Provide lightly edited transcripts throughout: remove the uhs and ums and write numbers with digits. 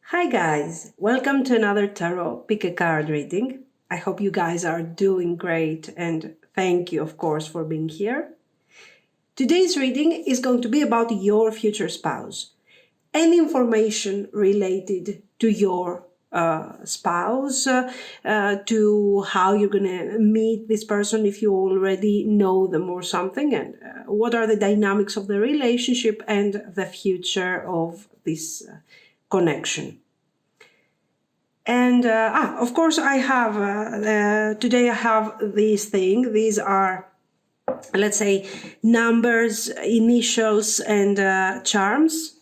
Hi guys, welcome to another Tarot Pick a Card reading. I hope you guys are doing great and thank you of course for being here. Today's reading is going to be about your future spouse. Any information related to your spouse, to how you're going to meet this person if you already know them or something, and what are the dynamics of the relationship and the future of this connection. And of course, I have today I have these things. These are, let's say, numbers, initials, and charms.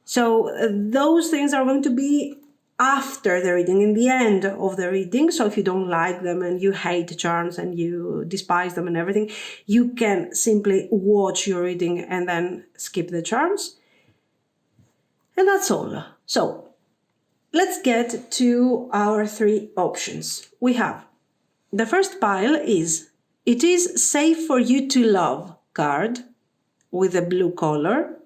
So those things are going to be after the reading, in the end of the reading. So if you don't like them and you hate charms and you despise them and everything, you can simply watch your reading and then skip the charms. And that's all. So let's get to our three options. We have the first pile is "It is safe for you to love" card with a blue color.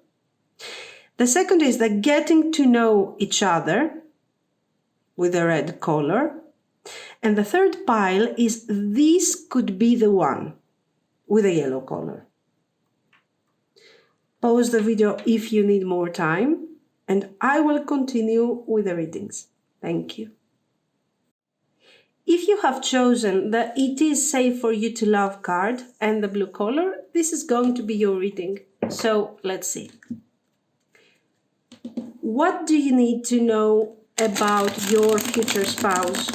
The second is the "Getting to know each other" with a red color. And the third pile is "This could be the one" with a yellow color. Pause the video if you need more time, and I will continue with the readings. Thank you. If you have chosen the "It is safe for you to love" card and the blue color, this is going to be your reading. So let's see. What do you need to know about your future spouse?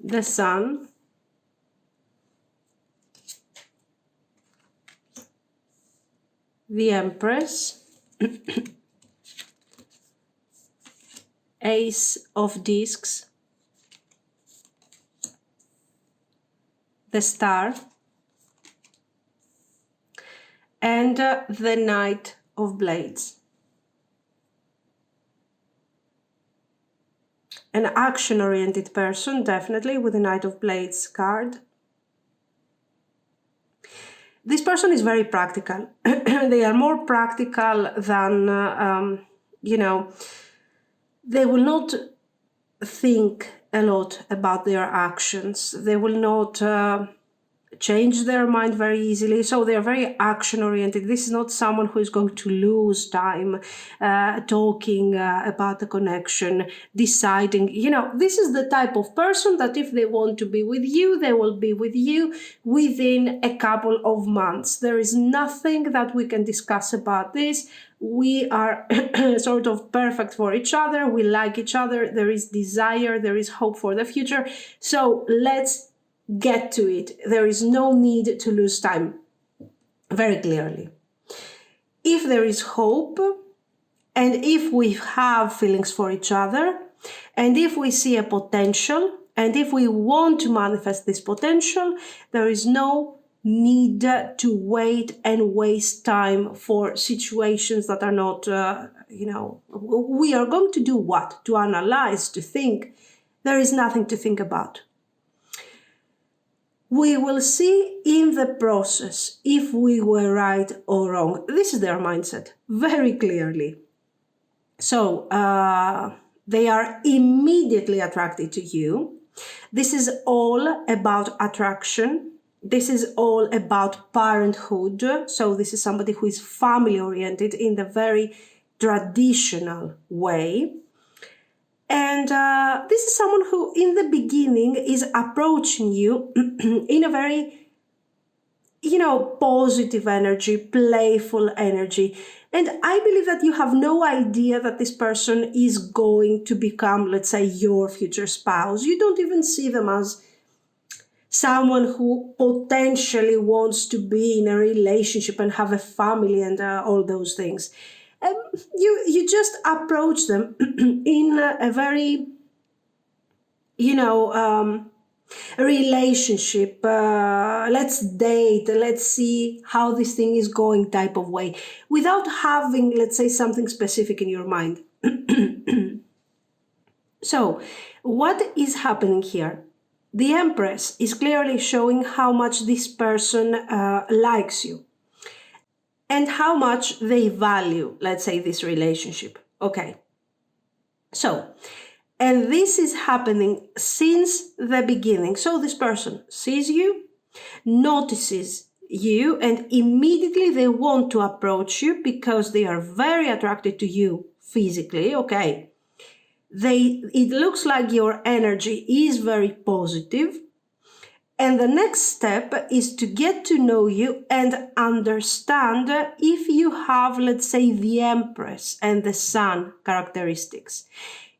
The Sun, the Empress, Ace of Discs, the Star, and the Knight of Blades. An action-oriented person, definitely, with the Knight of Blades card. This person is very practical. They are more practical than, they will not think a lot about their actions. They will not change their mind very easily. So they are very action-oriented. This is not someone who is going to lose time talking about the connection, deciding. This is the type of person that if they want to be with you, they will be with you within a couple of months. There is nothing that we can discuss about this. We are sort of perfect for each other. We like each other. There is desire. There is hope for the future. So let's get to it. There is no need to lose time, very clearly. If there is hope, and if we have feelings for each other, and if we see a potential, and if we want to manifest this potential, there is no need to wait and waste time for situations that are not, we are going to do what? To analyze, to think. There is nothing to think about. We will see in the process if we were right or wrong. This is their mindset, very clearly. So they are immediately attracted to you. This is all about attraction. This is all about parenthood. So this is somebody who is family-oriented in the very traditional way. And this is someone who, in the beginning, is approaching you in a very, positive energy, playful energy. And I believe that you have no idea that this person is going to become, let's say, your future spouse. You don't even see them as someone who potentially wants to be in a relationship and have a family and all those things. You just approach them in a very, a relationship, let's date, let's see how this thing is going type of way, without having, let's say, something specific in your mind. So what is happening here? The Empress is clearly showing how much this person likes you and how much they value, let's say, this relationship. Okay. So, and this is happening since the beginning. So this person sees you, notices you, and immediately they want to approach you because they are very attracted to you physically. Okay. It looks like your energy is very positive. And the next step is to get to know you and understand if you have, let's say, the Empress and the Sun characteristics.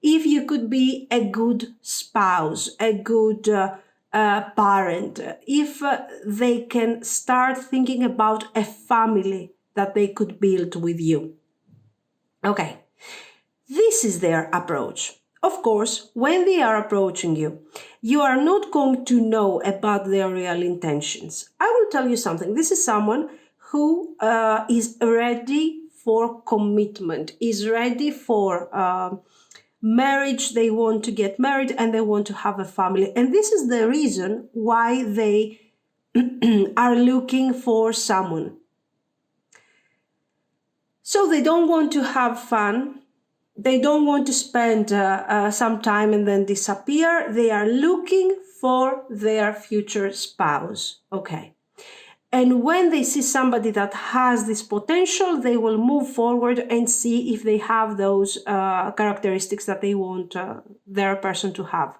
If you could be a good spouse, a good parent, if they can start thinking about a family that they could build with you. Okay. This is their approach. Of course, when they are approaching you, you are not going to know about their real intentions. I will tell you something. This is someone who is ready for commitment, is ready for marriage. They want to get married and they want to have a family. And this is the reason why they are looking for someone. So they don't want to have fun. They don't want to spend some time and then disappear. They are looking for their future spouse. Okay. And when they see somebody that has this potential, they will move forward and see if they have those characteristics that they want their person to have.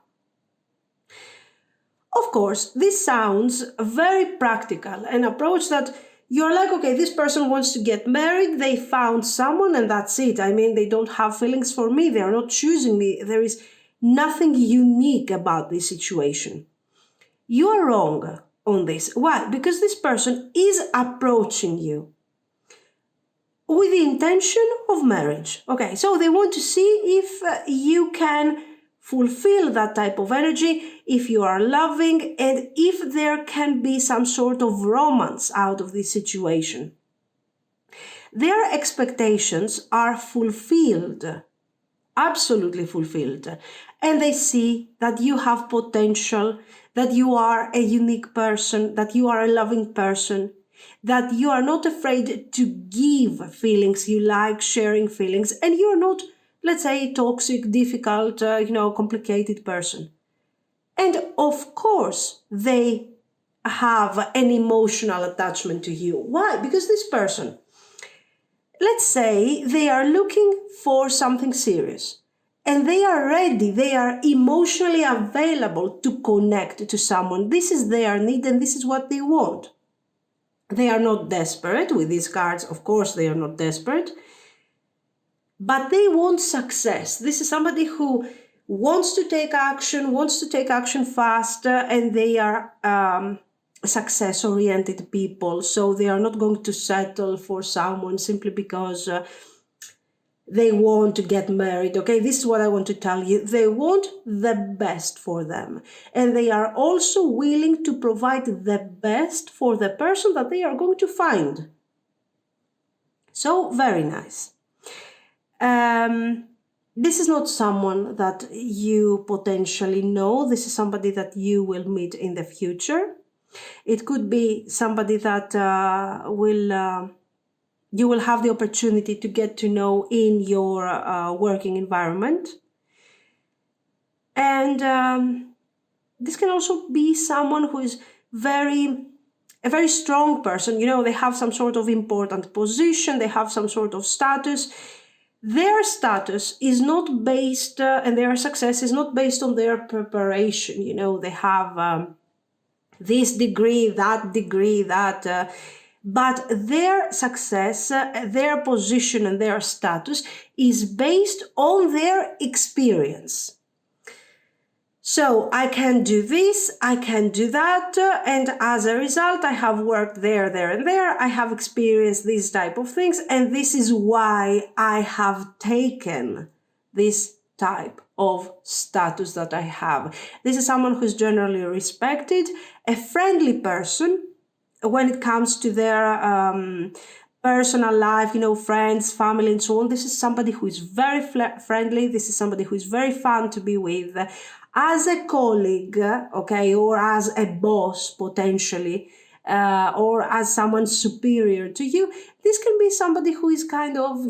Of course, this sounds very practical, an approach that you're like, okay, this person wants to get married, they found someone and that's it. I mean, they don't have feelings for me, they are not choosing me. There is nothing unique about this situation. You are wrong on this. Why? Because this person is approaching you with the intention of marriage. Okay, so they want to see if you can fulfill that type of energy, if you are loving, and if there can be some sort of romance out of this situation. Their expectations are fulfilled, absolutely fulfilled, and they see that you have potential, that you are a unique person, that you are a loving person, that you are not afraid to give feelings, you like sharing feelings, and you're not, let's say, toxic, difficult, complicated person. And of course, they have an emotional attachment to you. Why? Because this person, let's say they are looking for something serious and they are ready, they are emotionally available to connect to someone. This is their need and this is what they want. They are not desperate with these cards. Of course, they are not desperate. But they want success. This is somebody who wants to take action fast, and they are success-oriented people. So they are not going to settle for someone simply because they want to get married. Okay, this is what I want to tell you. They want the best for them. And they are also willing to provide the best for the person that they are going to find. So, very nice. This is not someone that you potentially know. This is somebody that you will meet in the future. It could be somebody that you will have the opportunity to get to know in your working environment. And this can also be someone who is a very strong person. They have some sort of important position, they have some sort of status. Their status is not based, and their success is not based on their preparation. They have this degree, that, but their success, their position, and their status is based on their experience. So I can do this, I can do that, and as a result, I have worked there, and there. I have experienced these type of things, and this is why I have taken this type of status that I have. This is someone who's generally respected, a friendly person when it comes to their personal life, friends, family, and so on. This is somebody who is very friendly. This is somebody who is very fun to be with. As a colleague, okay, or as a boss potentially, or as someone superior to you, this can be somebody who is kind of,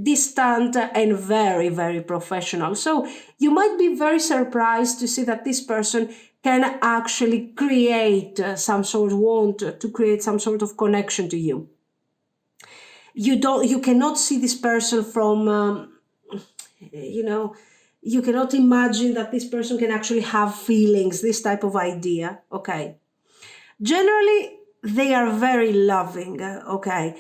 distant and very, very professional. So you might be very surprised to see that this person can actually create want to create some sort of connection to you. You cannot see this person from, you cannot imagine that this person can actually have feelings, this type of idea, okay? Generally, they are very loving, okay?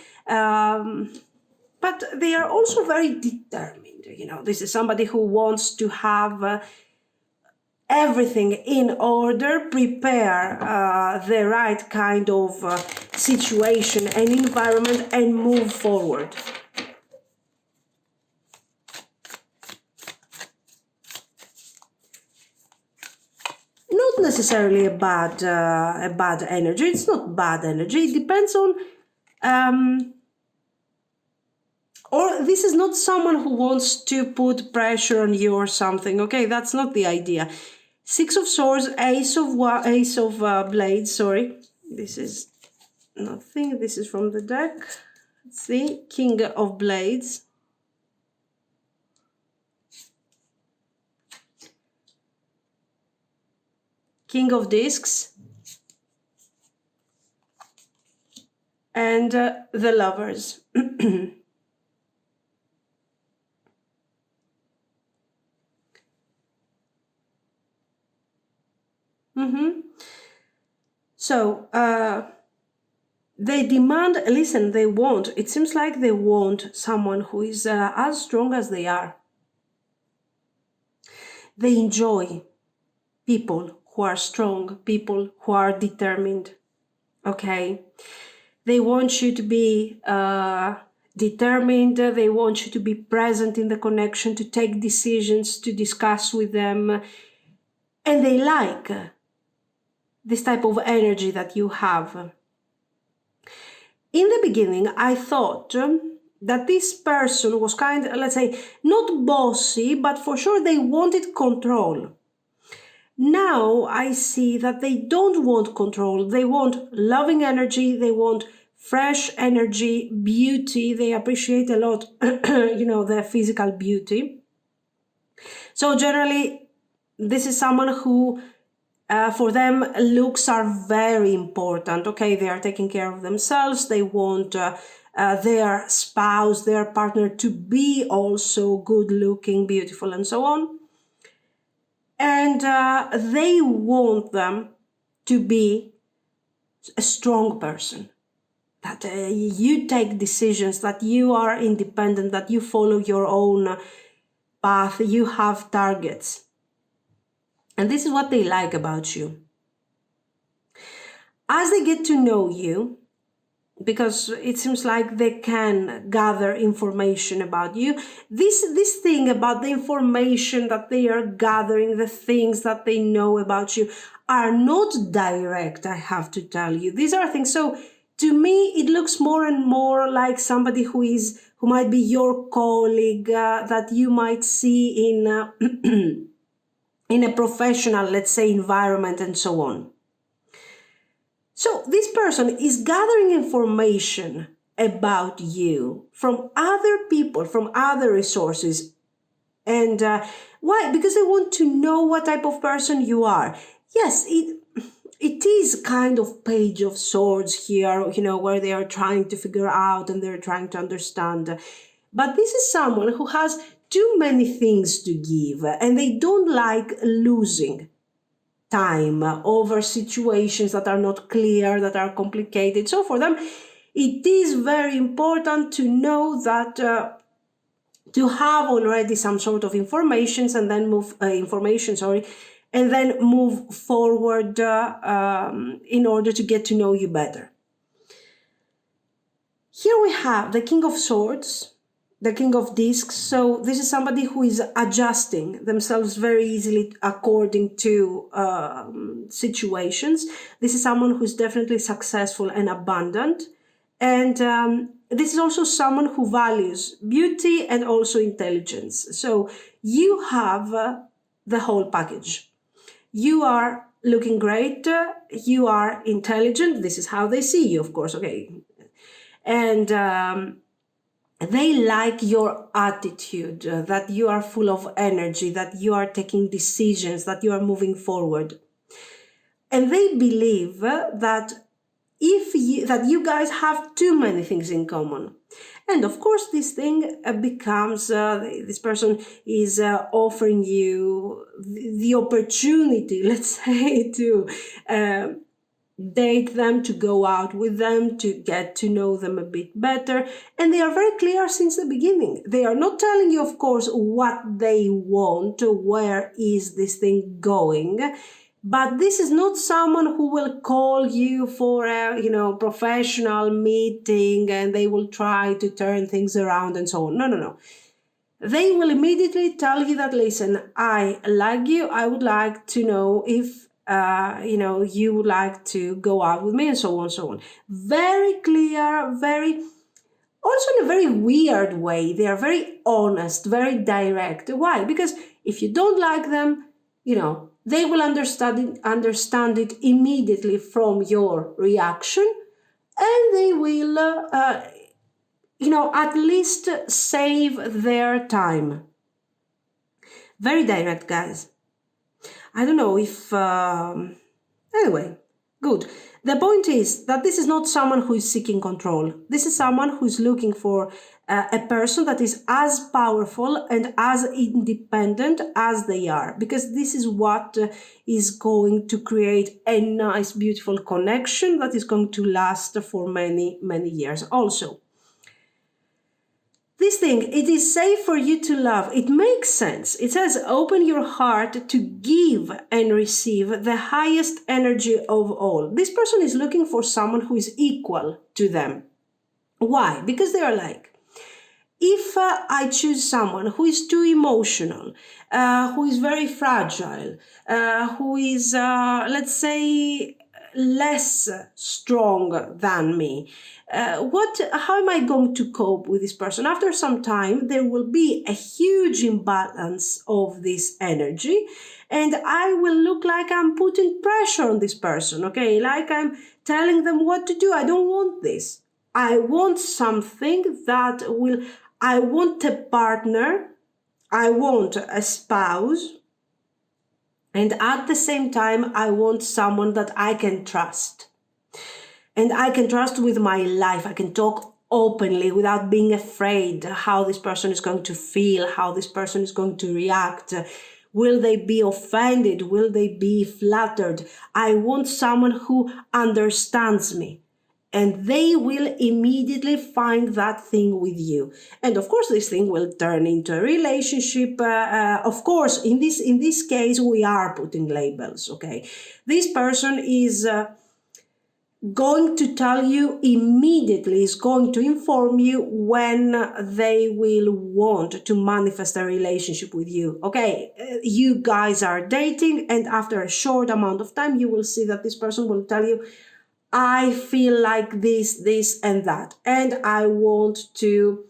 But they are also very determined, This is somebody who wants to have everything in order, prepare the right kind of situation and environment and move forward. Not necessarily a bad energy. It's not bad energy. It depends on, or this is not someone who wants to put pressure on you or something. Okay, that's not the idea. Six of Swords, Ace of Blades. Sorry, this is nothing. This is from the deck. Let's see, King of Blades. King of Discs, and the Lovers. So they demand, listen, they want, it seems like they want someone who is as strong as they are. They enjoy people who are strong, people who are determined, okay? They want you to be determined, they want you to be present in the connection, to take decisions, to discuss with them, and they like this type of energy that you have. In the beginning, I thought that this person was kind of, let's say, not bossy, but for sure they wanted control. Now I see that they don't want control. They want loving energy. They want fresh energy, beauty. They appreciate a lot, their physical beauty. So generally, this is someone who, for them, looks are very important. Okay, they are taking care of themselves. They want their spouse, their partner to be also good looking, beautiful, and so on. And they want them to be a strong person, that you take decisions, that you are independent, that you follow your own path, you have targets. And this is what they like about you. As they get to know you, because it seems like they can gather information about you, this thing about the information that they are gathering, the things that they know about you, are not direct, I have to tell you. These are things, so to me it looks more and more like somebody who might be your colleague, that you might see in in a professional, let's say, environment and so on. So this person is gathering information about you from other people, from other resources. And why? Because they want to know what type of person you are. Yes, it is kind of Page of Swords here, where they are trying to figure out and they're trying to understand. But this is someone who has too many things to give, and they don't like losing time over situations that are not clear, that are complicated. So for them, it is very important to know that to have already some sort of informations and then move and then move forward in order to get to know you better. Here we have the King of Swords, the King of Discs. So this is somebody who is adjusting themselves very easily according to situations. This is someone who's definitely successful and abundant. And this is also someone who values beauty and also intelligence. So you have the whole package. You are looking great. You are intelligent. This is how they see you, of course. Okay. And they like your attitude, that you are full of energy, that you are taking decisions, that you are moving forward. And they believe that that you guys have too many things in common. And of course, this thing becomes, this person is offering you the opportunity, let's say, to date them, to go out with them, to get to know them a bit better. And they are very clear since the beginning. They are not telling you, of course, what they want, where is this thing going. But this is not someone who will call you for a, professional meeting and they will try to turn things around and so on. No, no, no. They will immediately tell you that, listen, I like you. I would like to know if, you would like to go out with me and so on, so on. Very clear, also in a very weird way. They are very honest, very direct. Why? Because if you don't like them, they will understand it immediately from your reaction, and they will, at least save their time. Very direct, guys. I don't know if... anyway, good. The point is that this is not someone who is seeking control. This is someone who is looking for a person that is as powerful and as independent as they are, because this is what is going to create a nice, beautiful connection that is going to last for many, many years also. This thing, it is safe for you to love. It makes sense. It says, open your heart to give and receive the highest energy of all. This person is looking for someone who is equal to them. Why? Because they are like, if I choose someone who is too emotional, who is very fragile, who is, let's say, less strong than me, how am I going to cope with this person? After some time, there will be a huge imbalance of this energy, and I will look like I'm putting pressure on this person, okay? Like I'm telling them what to do. I don't want this. I want something I want a partner, I want a spouse, and at the same time, I want someone that I can trust. And I can trust with my life. I can talk openly without being afraid how this person is going to feel, how this person is going to react. Will they be offended? Will they be flattered? I want someone who understands me. And they will immediately find that thing with you. And of course, this thing will turn into a relationship. Of course, in this case, we are putting labels, okay? This person is going to tell you immediately, is going to inform you when they will want to manifest a relationship with you. Okay, you guys are dating, and after a short amount of time, you will see that this person will tell you, I feel like this, and that, and I want to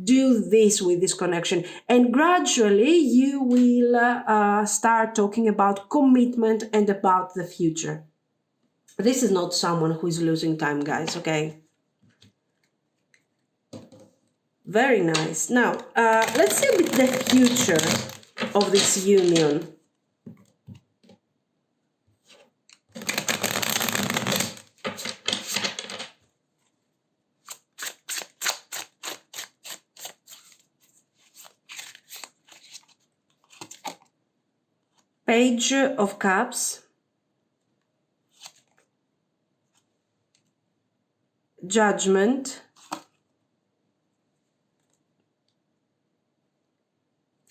do this with this connection. And gradually you will start talking about commitment and about the future. This is not someone who is losing time, guys, okay? Very nice. Now, let's see a bit the future of this union. Page of Cups, Judgment,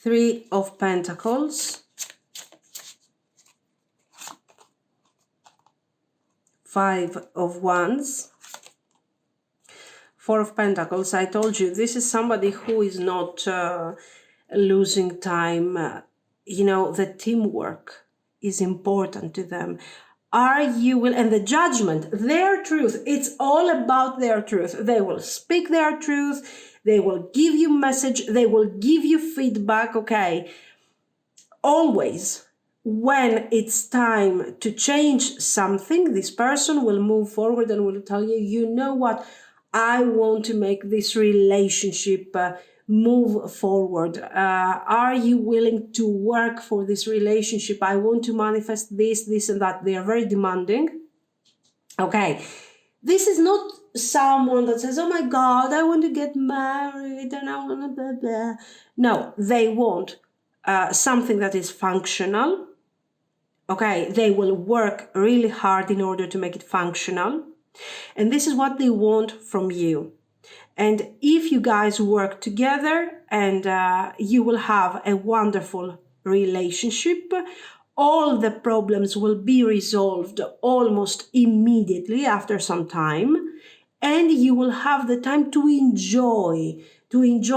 Three of Pentacles, Five of Wands, Four of Pentacles. I told you, this is somebody who is not losing time. You know, the teamwork is important to them. Are you will, and the judgment, their truth, it's all about their truth. They will speak their truth. They will give you message. They will give you feedback. Okay. Always, when it's time to change something, this person will move forward and will tell you, you know what, I want to make this relationship move forward. Are you willing to work for this relationship? I want to manifest this, this, and that. They are very demanding. Okay. This is not someone that says, oh my God, I want to get married and I want to blah, blah. No, they want something that is functional. Okay, they will work really hard in order to make it functional. And this is what they want from you. And if you guys work together, and you will have a wonderful relationship, all the problems will be resolved almost immediately after some time, and you will have the time to enjoy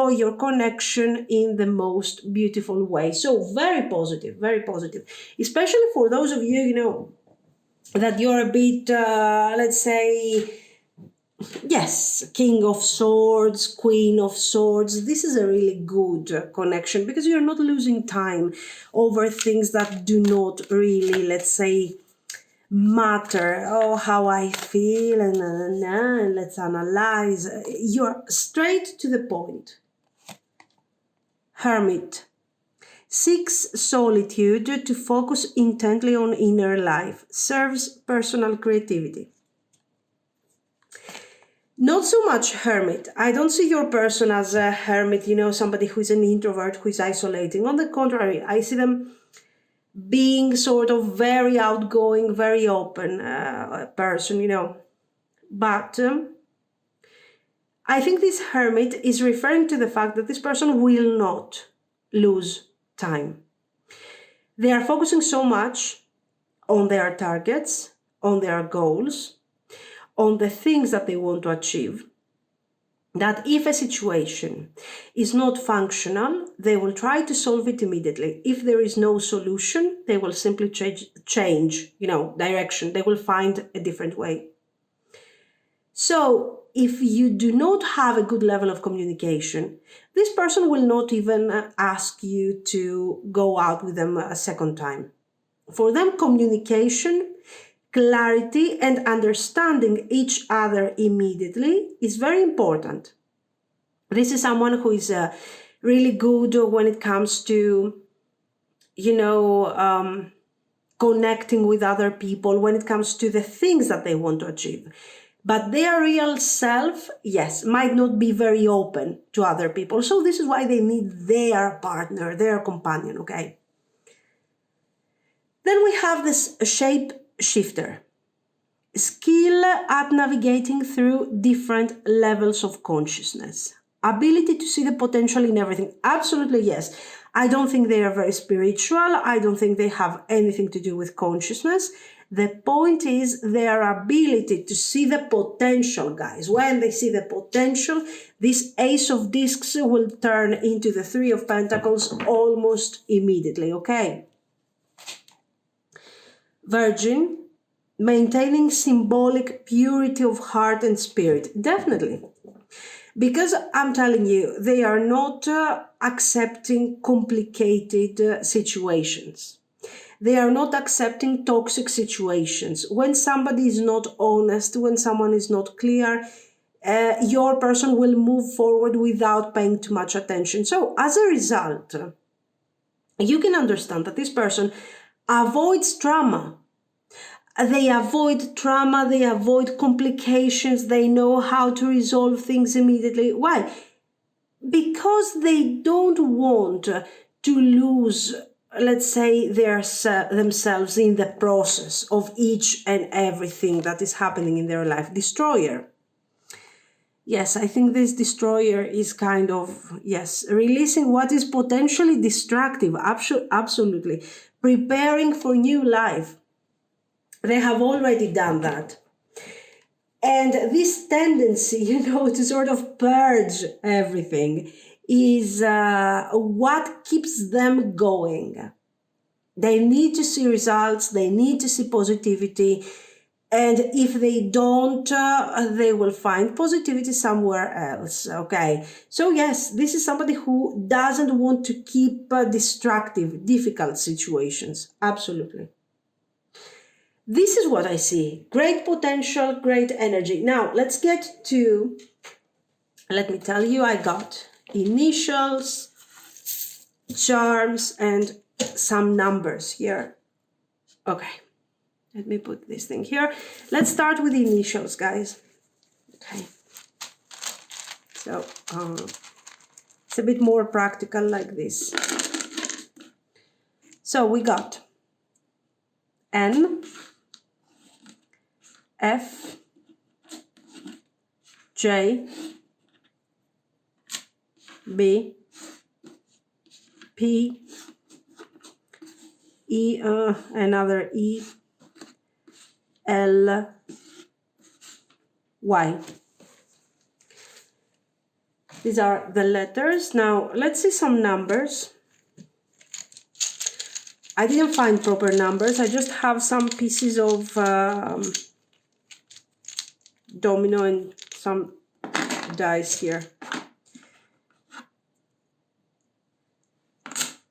your connection in the most beautiful way. So very positive, especially for those of you, you know, that you're a bit, let's say, yes, King of Swords, Queen of Swords. This is a really good connection because you're not losing time over things that do not really, let's say, matter. Oh, how I feel, and let's analyze. You're straight to the point. Hermit. Seeks solitude to focus intently on inner life. Serves personal creativity. Not so much hermit. I don't see your person as a hermit, you know, somebody who is an introvert, who is isolating. On the contrary, I see them being sort of very outgoing, very open person, you know. But I think this hermit is referring to the fact that this person will not lose time. They are focusing so much on their targets, on their goals, on the things that they want to achieve, that if a situation is not functional, they will try to solve it immediately. If there is no solution, they will simply change, you know, direction. They will find a different way. So if you do not have a good level of communication, this person will not even ask you to go out with them a second time. For them, communication, clarity, and understanding each other immediately is very important. This is someone who is really good when it comes to, you know, connecting with other people, when it comes to the things that they want to achieve. But their real self, yes, might not be very open to other people. So this is why they need their partner, their companion, okay? Then we have this shape shifter. Skill at navigating through different levels of consciousness. Ability to see the potential in everything. Absolutely, yes. I don't think they are very spiritual. I don't think they have anything to do with consciousness. The point is their ability to see the potential, guys. When they see the potential, this Ace of Discs will turn into the Three of Pentacles almost immediately, okay? Virgin, maintaining symbolic purity of heart and spirit. Definitely. Because I'm telling you, they are not accepting complicated situations. They are not accepting toxic situations. When somebody is not honest, when someone is not clear, your person will move forward without paying too much attention. So as a result, you can understand that this person avoids trauma. They avoid trauma, they avoid complications, they know how to resolve things immediately. Why? Because they don't want to lose, let's say, themselves in the process of each and everything that is happening in their life. Destroyer. Yes, I think this destroyer is kind of, yes, releasing what is potentially destructive, absolutely. Preparing for new life. They have already done that. And this tendency, to sort of purge everything is what keeps them going. They need to see results, they need to see positivity. And if they don't, they will find positivity somewhere else. Okay. So yes, this is somebody who doesn't want to keep destructive, difficult situations. Absolutely. This is what I see. Great potential, great energy. Now let's get to, let me tell you, I got initials, charms, and some numbers here. Okay. Let me put this thing here. Let's start with the initials, guys. Okay. So it's a bit more practical like this. So we got N, F, J, B, P, E, another E, L, Y. These are the letters. Now let's see some numbers. I didn't find proper numbers. I just have some pieces of domino and some dice here.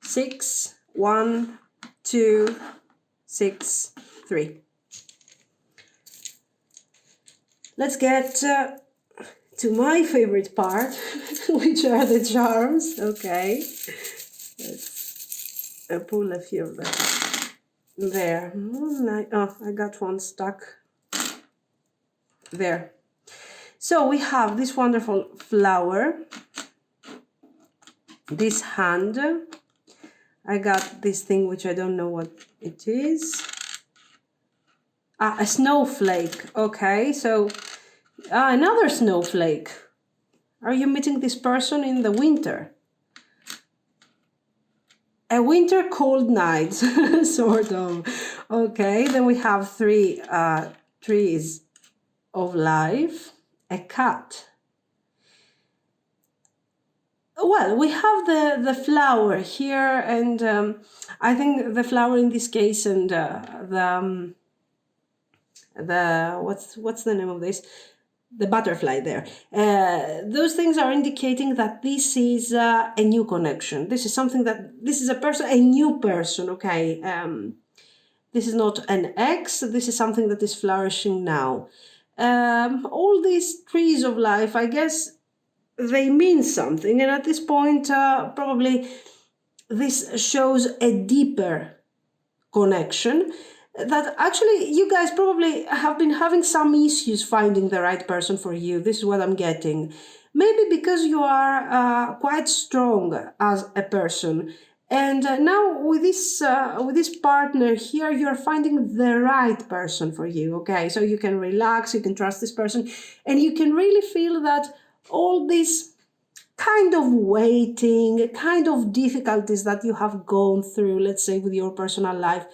6, 1, 2, 6, 3. Let's get to my favorite part, which are the charms. Okay, let's pull a few of them. There. Oh, I got one stuck. There. So we have this wonderful flower, this hand. I got this thing which I don't know what it is. A snowflake. Okay, so another snowflake. Are you meeting this person in the winter? A winter cold night, sort of. Okay, then we have 3 trees of life, a cat. Well, we have the flower here, and I think the flower in this case, and the what's the name of this? The butterfly there. Those things are indicating that this is a new connection. This is something this is a person, a new person. Okay. This is not an ex. This is something that is flourishing now. All these trees of life, I guess, they mean something, and at this point probably this shows a deeper connection that actually you guys probably have been having some issues finding the right person for you. This is what I'm getting. Maybe because you are quite strong as a person, and now with this partner here, you're finding the right person for you. Okay, so you can relax, you can trust this person, and you can really feel that all these kind of waiting, kind of difficulties that you have gone through, let's say with your personal life,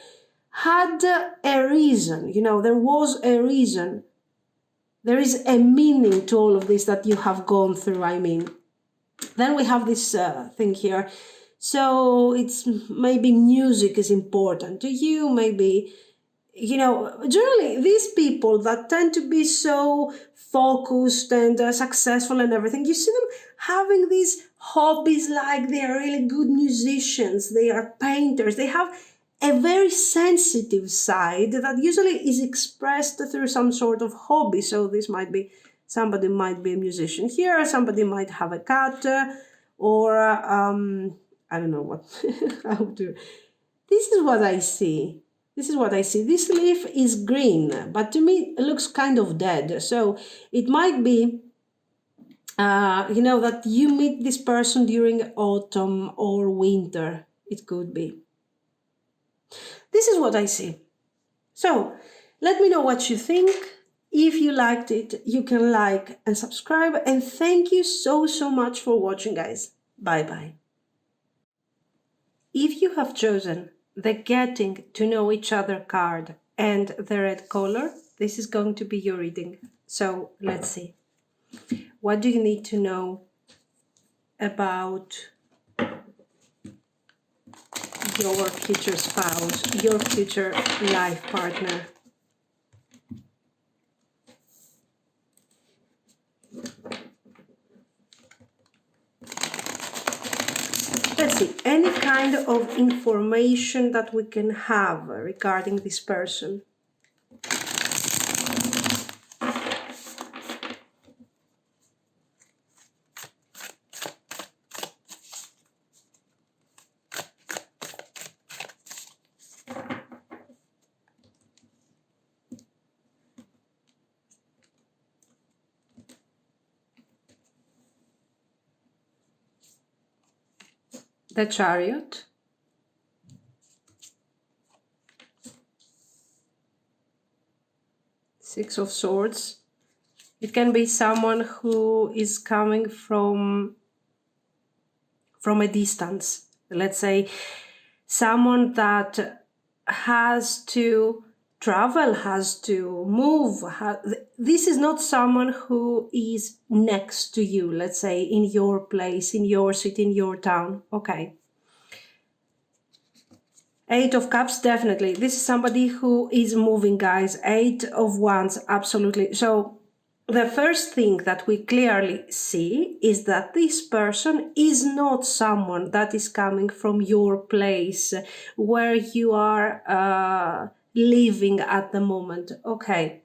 had a reason. There was a reason. There is a meaning to all of this that you have gone through, I mean. Then we have this thing here. So it's maybe music is important to you, maybe, generally these people that tend to be so focused and successful and everything, you see them having these hobbies, like they are really good musicians, they are painters, they have a very sensitive side that usually is expressed through some sort of hobby. So this might be, somebody might be a musician here, somebody might have a cat, or I don't know what, how to, this is what I see. This is what I see. This leaf is green, but to me it looks kind of dead. So it might be, that you meet this person during autumn or winter. It could be. This is what I see. So let me know what you think. If you liked it, you can like and subscribe. And thank you so much for watching, guys. Bye bye. If you have chosen the Getting to Know Each Other card and the red color, this is going to be your reading. So let's see. What do you need to know about your future spouse, your future life partner? Let's see, any kind of information that we can have regarding this person. The Chariot. Six of Swords. It can be someone who is coming from a distance. Let's say someone that has to travel, has to move. This is not someone who is next to you, let's say in your place, in your city, in your town. Okay. Eight of Cups, definitely. This is somebody who is moving, guys. Eight of Wands, absolutely. So the first thing that we clearly see is that this person is not someone that is coming from your place where you are living at the moment. Okay.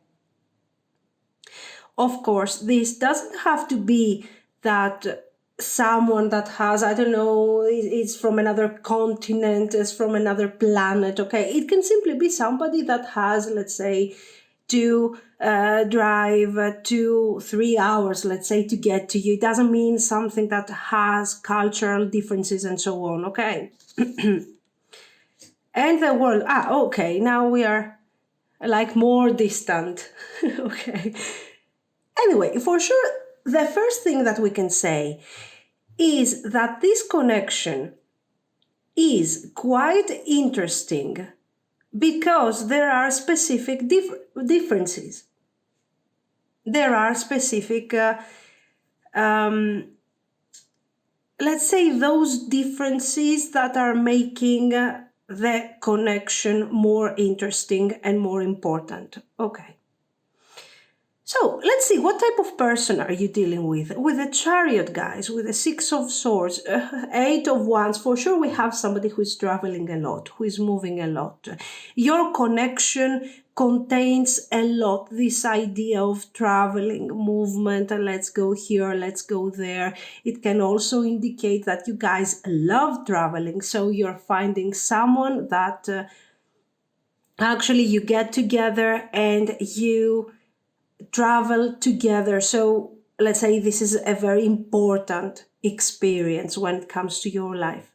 Of course, this doesn't have to be that someone that has, I don't know, is from another continent, is from another planet. Okay, it can simply be somebody that has, let's say, to drive 2-3 hours, let's say, to get to you. It doesn't mean something that has cultural differences and so on. Okay. And the world, okay, now we are like more distant. Okay. Anyway, for sure, the first thing that we can say is that this connection is quite interesting because there are specific differences. There are specific, let's say, those differences that are making the connection more interesting and more important. Okay. So let's see, what type of person are you dealing with? With a Chariot, guys, with a Six of Swords, Eight of Wands. For sure, we have somebody who is traveling a lot, who is moving a lot. Your connection contains a lot, this idea of traveling, movement, and let's go here, let's go there. It can also indicate that you guys love traveling, so you're finding someone that actually you get together and you travel together. So let's say this is a very important experience when it comes to your life.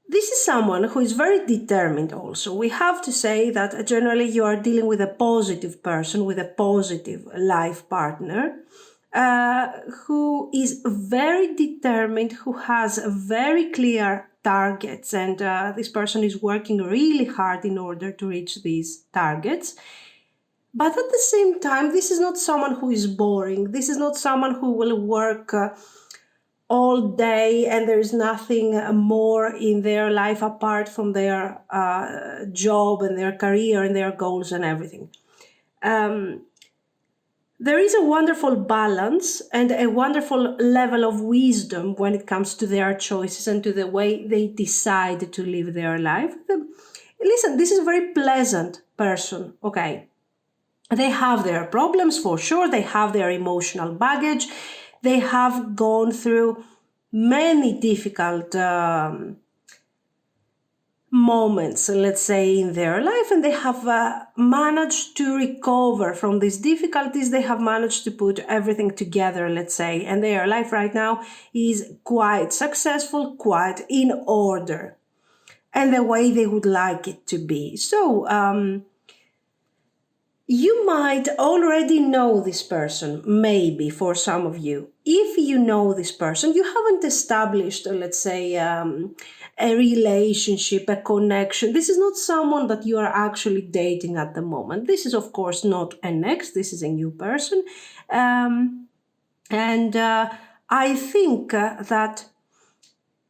This is someone who is very determined also. We have to say that generally you are dealing with a positive person, with a positive life partner, who is very determined, who has very clear targets, and this person is working really hard in order to reach these targets. But at the same time, this is not someone who is boring. This is not someone who will work all day and there is nothing more in their life apart from their job and their career and their goals and everything. There is a wonderful balance and a wonderful level of wisdom when it comes to their choices and to the way they decide to live their life. Listen, this is a very pleasant person, okay? They have their problems for sure, they have their emotional baggage, they have gone through many difficult moments, let's say, in their life, and they have managed to recover from these difficulties. They have managed to put everything together, let's say, and their life right now is quite successful, quite in order, and the way they would like it to be. So, You might already know this person, maybe for some of you. If you know this person, you haven't established, let's say, a relationship, a connection. This is not someone that you are actually dating at the moment. This is, of course, not an ex, this is a new person. And I think that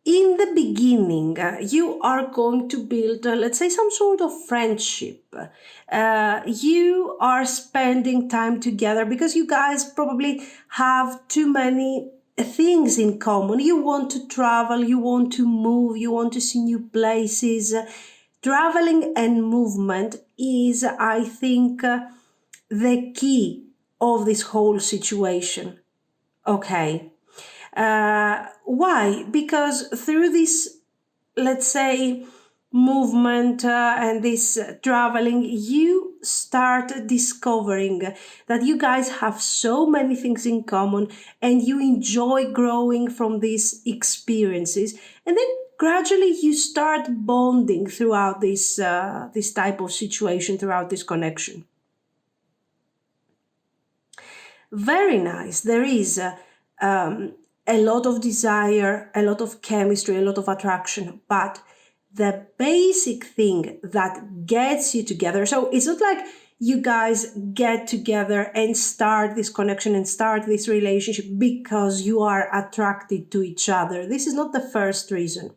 in the beginning, you are going to build, let's say, some sort of friendship. You are spending time together because you guys probably have too many things in common. You want to travel, you want to move, you want to see new places. Traveling and movement is, I think, the key of this whole situation. Okay. Why? Because through this, let's say, movement and this traveling, you start discovering that you guys have so many things in common and you enjoy growing from these experiences. And then gradually you start bonding throughout this type of situation, throughout this connection. Very nice. There is a lot of desire, a lot of chemistry, a lot of attraction, but the basic thing that gets you together. So it's not like you guys get together and start this connection and start this relationship because you are attracted to each other. This is not the first reason.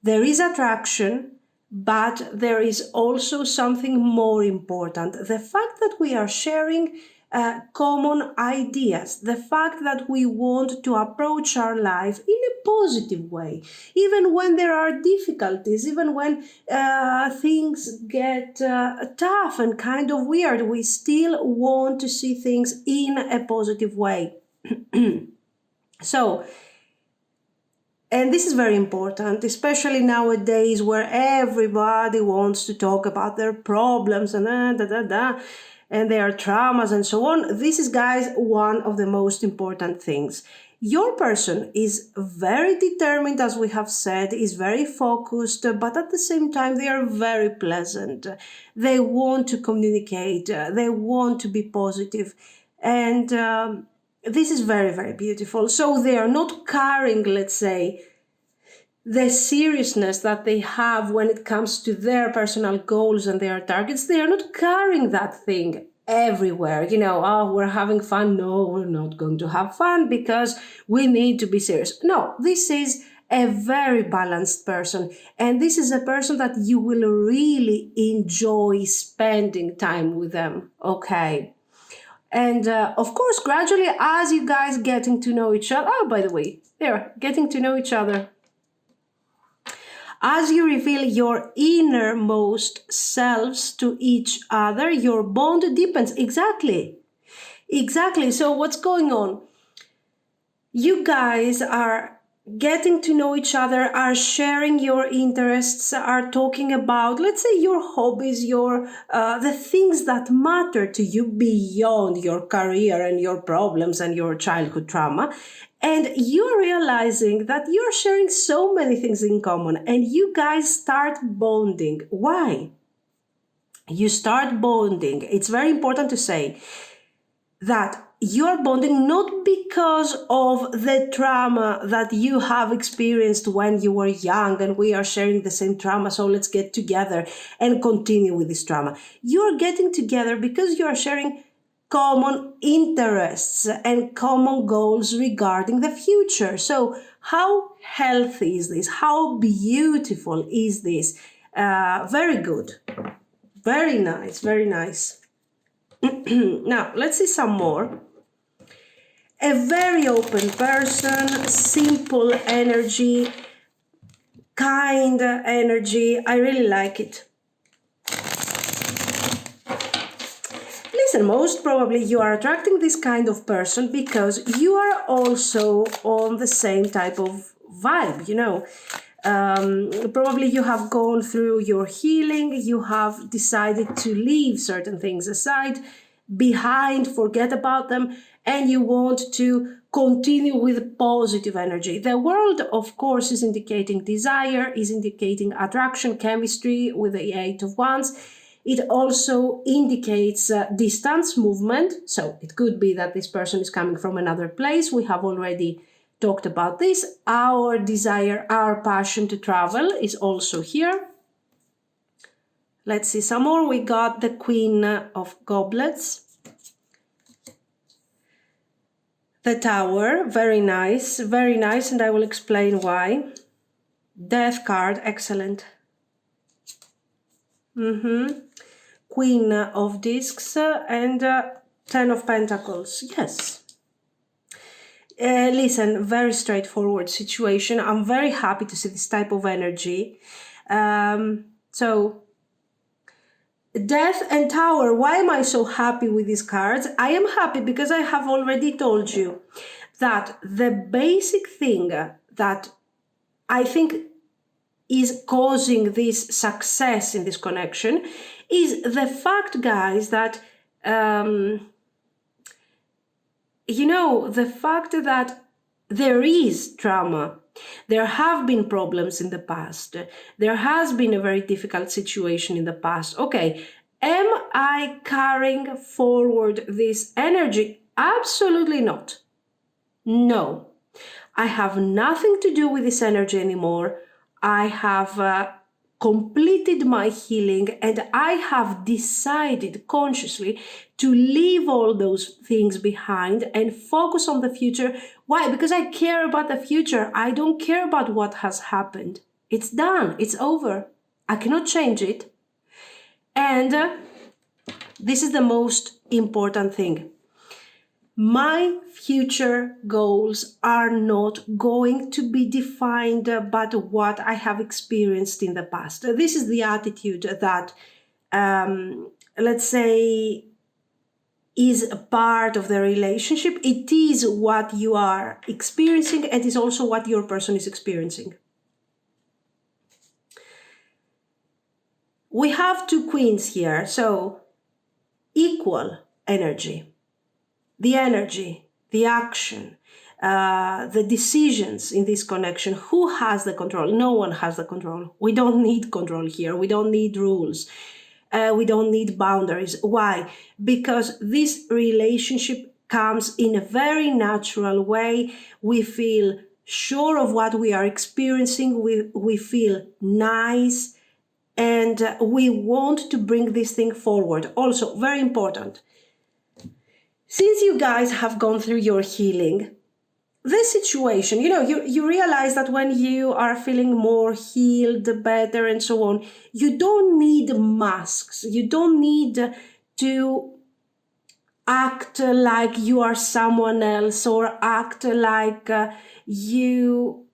There is attraction, but there is also something more important. The fact that we are sharing common ideas, the fact that we want to approach our life in a positive way, even when there are difficulties, even when things get tough and kind of weird, we still want to see things in a positive way. So, and this is very important, especially nowadays where everybody wants to talk about their problems and and their traumas and so on. This is, guys, one of the most important things. Your person is very determined, as we have said, is very focused, but at the same time, they are very pleasant. They want to communicate, they want to be positive, and this is very, very beautiful. So they are not carrying, let's say, the seriousness that they have when it comes to their personal goals and their targets. They are not carrying that thing everywhere. Oh, we're having fun. No, we're not going to have fun because we need to be serious. No, this is a very balanced person. And this is a person that you will really enjoy spending time with them. Okay. And of course, gradually, as you guys getting to know each other, oh, by the way, they're getting to know each other. As you reveal your innermost selves to each other, your bond deepens. Exactly. Exactly. So what's going on? You guys are getting to know each other, are sharing your interests, are talking about, let's say, your hobbies, your the things that matter to you beyond your career and your problems and your childhood trauma. And you're realizing that you're sharing so many things in common and you guys start bonding. Why? You start bonding. It's very important to say that you're bonding not because of the trauma that you have experienced when you were young and we are sharing the same trauma, so let's get together and continue with this trauma. You're getting together because you are sharing common interests and common goals regarding the future. So how healthy is this? How beautiful is this? Very good. Very nice. Very nice. Now, let's see some more. A very open person, simple energy, kind energy. I really like it. Listen, most probably you are attracting this kind of person because you are also on the same type of vibe, Probably you have gone through your healing, you have decided to leave certain things aside, behind, forget about them, and you want to continue with positive energy. The world, of course, is indicating desire, is indicating attraction, chemistry with the Eight of Wands. It also indicates distance movement. So it could be that this person is coming from another place. We have already talked about this. Our desire, our passion to travel is also here. Let's see some more. We got the Queen of Goblets. The Tower, very nice, and I will explain why. Death card, excellent. Queen of Discs and Ten of Pentacles, yes. Listen, very straightforward situation. I'm very happy to see this type of energy. So, Death and Tower, why am I so happy with these cards? I am happy because I have already told you that the basic thing that I think is causing this success in this connection is the fact, guys, that, the fact that there is trauma. There have been problems in the past. There has been a very difficult situation in the past. Okay, am I carrying forward this energy? Absolutely not. No, I have nothing to do with this energy anymore. I have completed my healing and I have decided consciously to leave all those things behind and focus on the future. Why? Because I care about the future. I don't care about what has happened. It's done. It's over. I cannot change it. And this is the most important thing. My future goals are not going to be defined by what I have experienced in the past. This is the attitude that, let's say, is a part of the relationship. It is what you are experiencing and is also what your person is experiencing. We have two queens here, so equal energy. The energy, the action, the decisions in this connection. Who has the control? No one has the control. We don't need control here. We don't need rules. We don't need boundaries. Why? Because this relationship comes in a very natural way. We feel sure of what we are experiencing. We feel nice. And we want to bring this thing forward. Also, very important. Since you guys have gone through your healing, this situation, you realize that when you are feeling more healed, better, and so on, you don't need masks. You don't need to act like you are someone else or act like you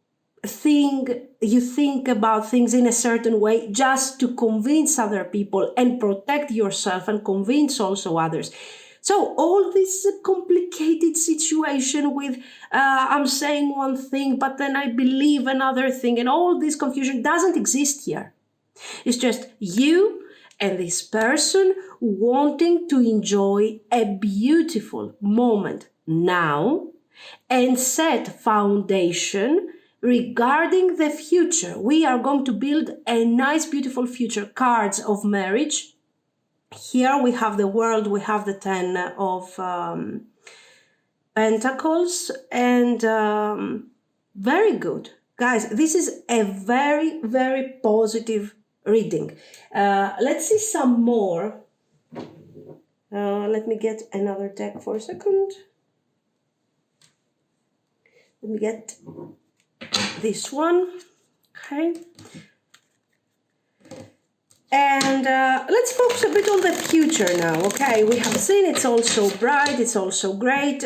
think about things in a certain way just to convince other people and protect yourself and convince also others. So all this complicated situation with I'm saying one thing, but then I believe another thing, and all this confusion doesn't exist here. It's just you and this person wanting to enjoy a beautiful moment now and set foundation regarding the future. We are going to build a nice, beautiful future. Cards of marriage. Here we have the World, we have the Ten of Pentacles, and very good. Guys, this is a very, very positive reading. Let's see some more. Let me get another deck for a second. Let me get this one. Okay. And let's focus a bit on the future now, okay? We have seen it's all so bright, it's all so great.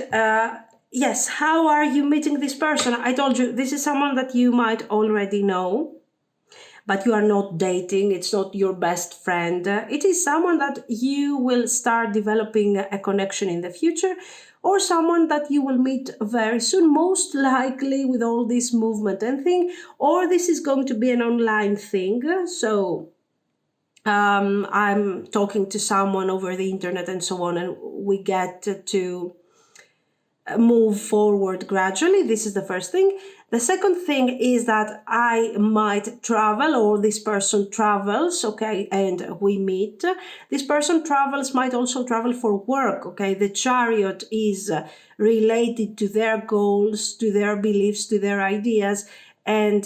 Yes, how are you meeting this person? I told you, this is someone that you might already know, but you are not dating, it's not your best friend. It is someone that you will start developing a connection in the future, or someone that you will meet very soon, most likely with all this movement and thing, or this is going to be an online thing, so... I'm talking to someone over the internet and so on, and we get to move forward gradually. This is the first thing. The second thing is that I might travel, or this person travels, okay, and we meet. This person travels, might also travel for work, okay. The Chariot is related to their goals, to their beliefs, to their ideas, and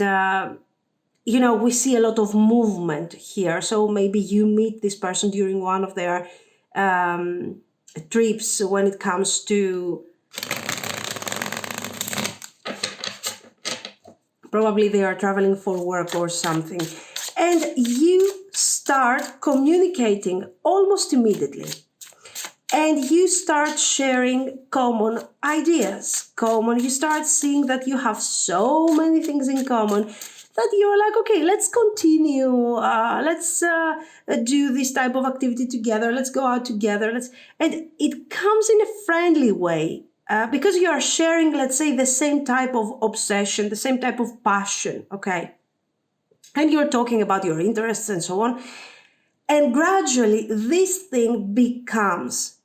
we see a lot of movement here. So maybe you meet this person during one of their trips when it comes to, probably they are traveling for work or something. And you start communicating almost immediately. And you start sharing common ideas. You start seeing that you have so many things in common that you're like, okay, let's continue. Let's do this type of activity together. Let's go out together. And it comes in a friendly way because you are sharing, let's say, the same type of obsession, the same type of passion, okay? And you're talking about your interests and so on. And gradually, this thing becomes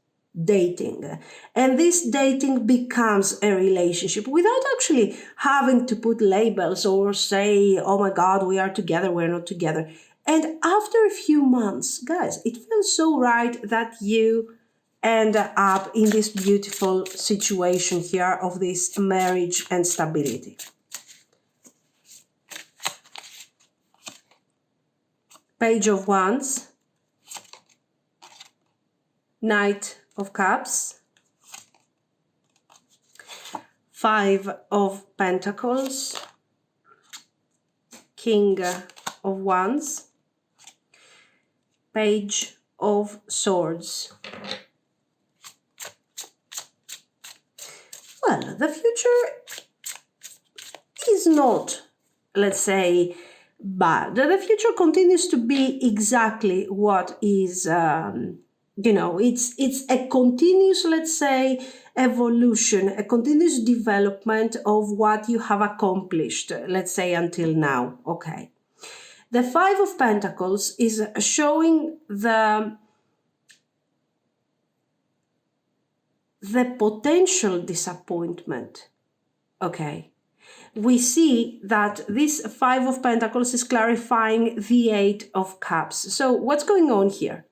dating. And this dating becomes a relationship without actually having to put labels or say, oh my God, we are together, we're not together. And after a few months, guys, it feels so right that you end up in this beautiful situation here of this marriage and stability. Page of Wands, Knight of Cups, Five of Pentacles, King of Wands, Page of Swords. Well, the future is not, let's say, bad. The future continues to be exactly what is, it's a continuous, let's say, evolution, a continuous development of what you have accomplished, let's say, until now, okay. The Five of Pentacles is showing the potential disappointment, okay. We see that this Five of Pentacles is clarifying the Eight of Cups. So what's going on here?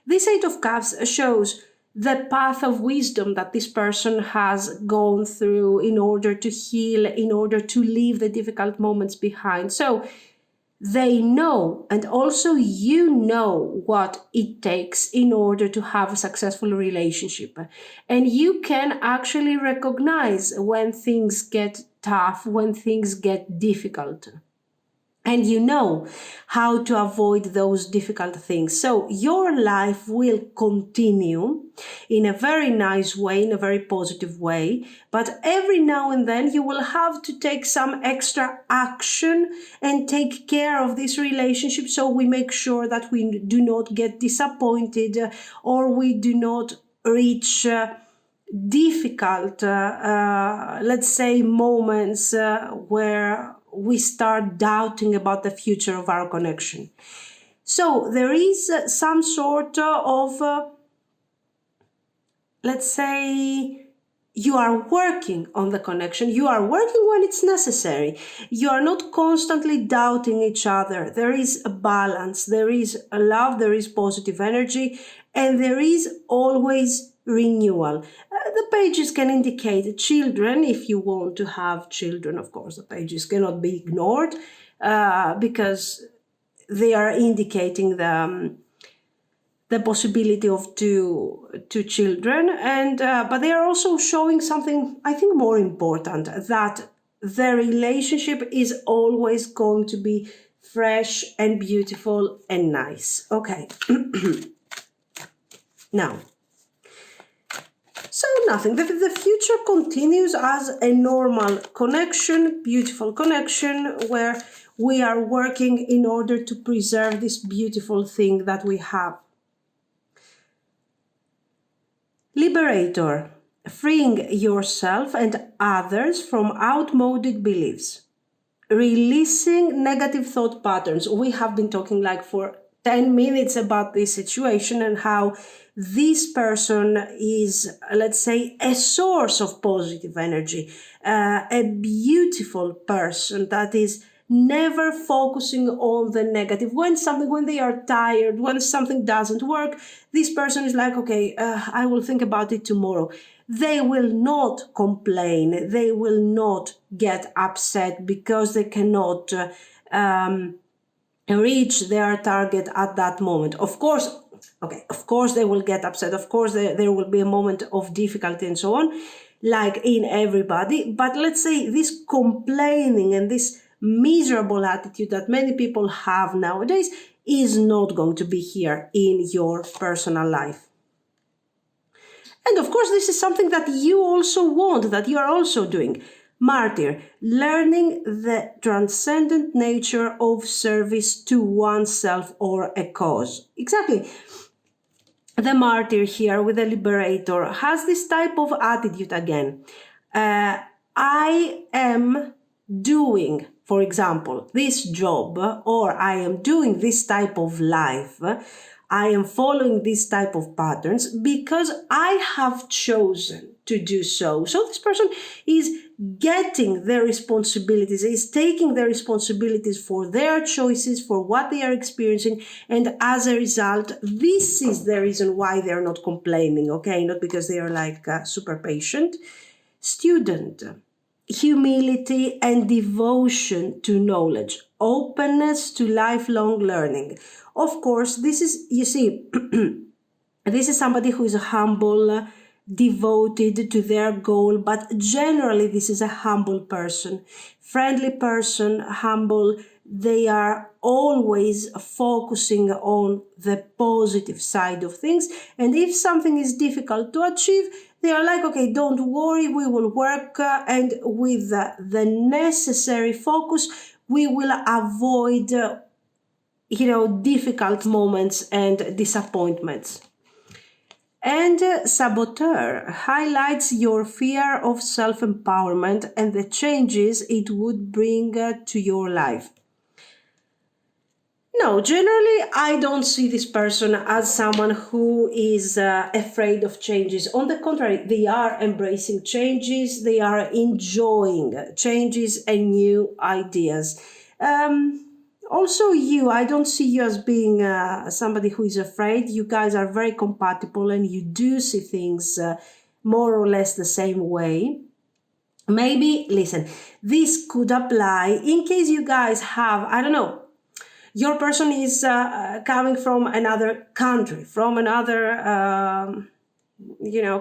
This Eight of Cups shows the path of wisdom that this person has gone through in order to heal, in order to leave the difficult moments behind. So they know, and also you know, what it takes in order to have a successful relationship. And you can actually recognize when things get tough, when things get difficult. And you know how to avoid those difficult things. So your life will continue in a very nice way, in a very positive way. But every now and then you will have to take some extra action and take care of this relationship. So we make sure that we do not get disappointed or we do not reach difficult, let's say, moments where we start doubting about the future of our connection. So there is some sort of, let's say, you are working on the connection. You are working when it's necessary. You are not constantly doubting each other. There is a balance. There is a love. There is positive energy. And there is always renewal. The pages can indicate children, if you want to have children. Of course, the pages cannot be ignored because they are indicating the possibility of two children, and but they are also showing something, I think, more important, that the relationship is always going to be fresh and beautiful and nice. Okay. Now, so nothing. The future continues as a normal connection, beautiful connection, where we are working in order to preserve this beautiful thing that we have. Liberator, freeing yourself and others from outmoded beliefs, releasing negative thought patterns. We have been talking like for 10 minutes about this situation and how this person is, let's say, a source of positive energy, a beautiful person that is never focusing on the negative. When they are tired, when something doesn't work, this person is like, okay, I will think about it tomorrow. They will not complain. They will not get upset because they cannot reach their target at that moment. Of course, they will get upset. Of course, there will be a moment of difficulty and so on, like in everybody. But let's say this complaining and this miserable attitude that many people have nowadays is not going to be here in your personal life. And of course, this is something that you also want, that you are also doing. Martyr, learning the transcendent nature of service to oneself or a cause. Exactly. The martyr here with the liberator has this type of attitude again. I am doing, for example, this job, or I am doing this type of life. I am following this type of patterns because I have chosen to do so. So this person is getting their responsibilities, is taking their responsibilities for their choices, for what they are experiencing. And as a result, this is the reason why they're not complaining, okay? Not because they are like super patient. Student, humility and devotion to knowledge, openness to lifelong learning. Of course, this is, you see, this is somebody who is humble, devoted to their goal, but generally this is a humble person, friendly person, humble. They are always focusing on the positive side of things. And if something is difficult to achieve, they are like, okay, don't worry, we will work and with the necessary focus, we will avoid difficult moments and disappointments. And saboteur highlights your fear of self-empowerment and the changes it would bring to your life. No, generally, I don't see this person as someone who is afraid of changes. On the contrary, they are embracing changes, they are enjoying changes and new ideas. Also, I don't see you as being somebody who is afraid. You guys are very compatible and you do see things more or less the same way. Maybe, listen, this could apply in case you guys have, I don't know, your person is coming from another country, from another,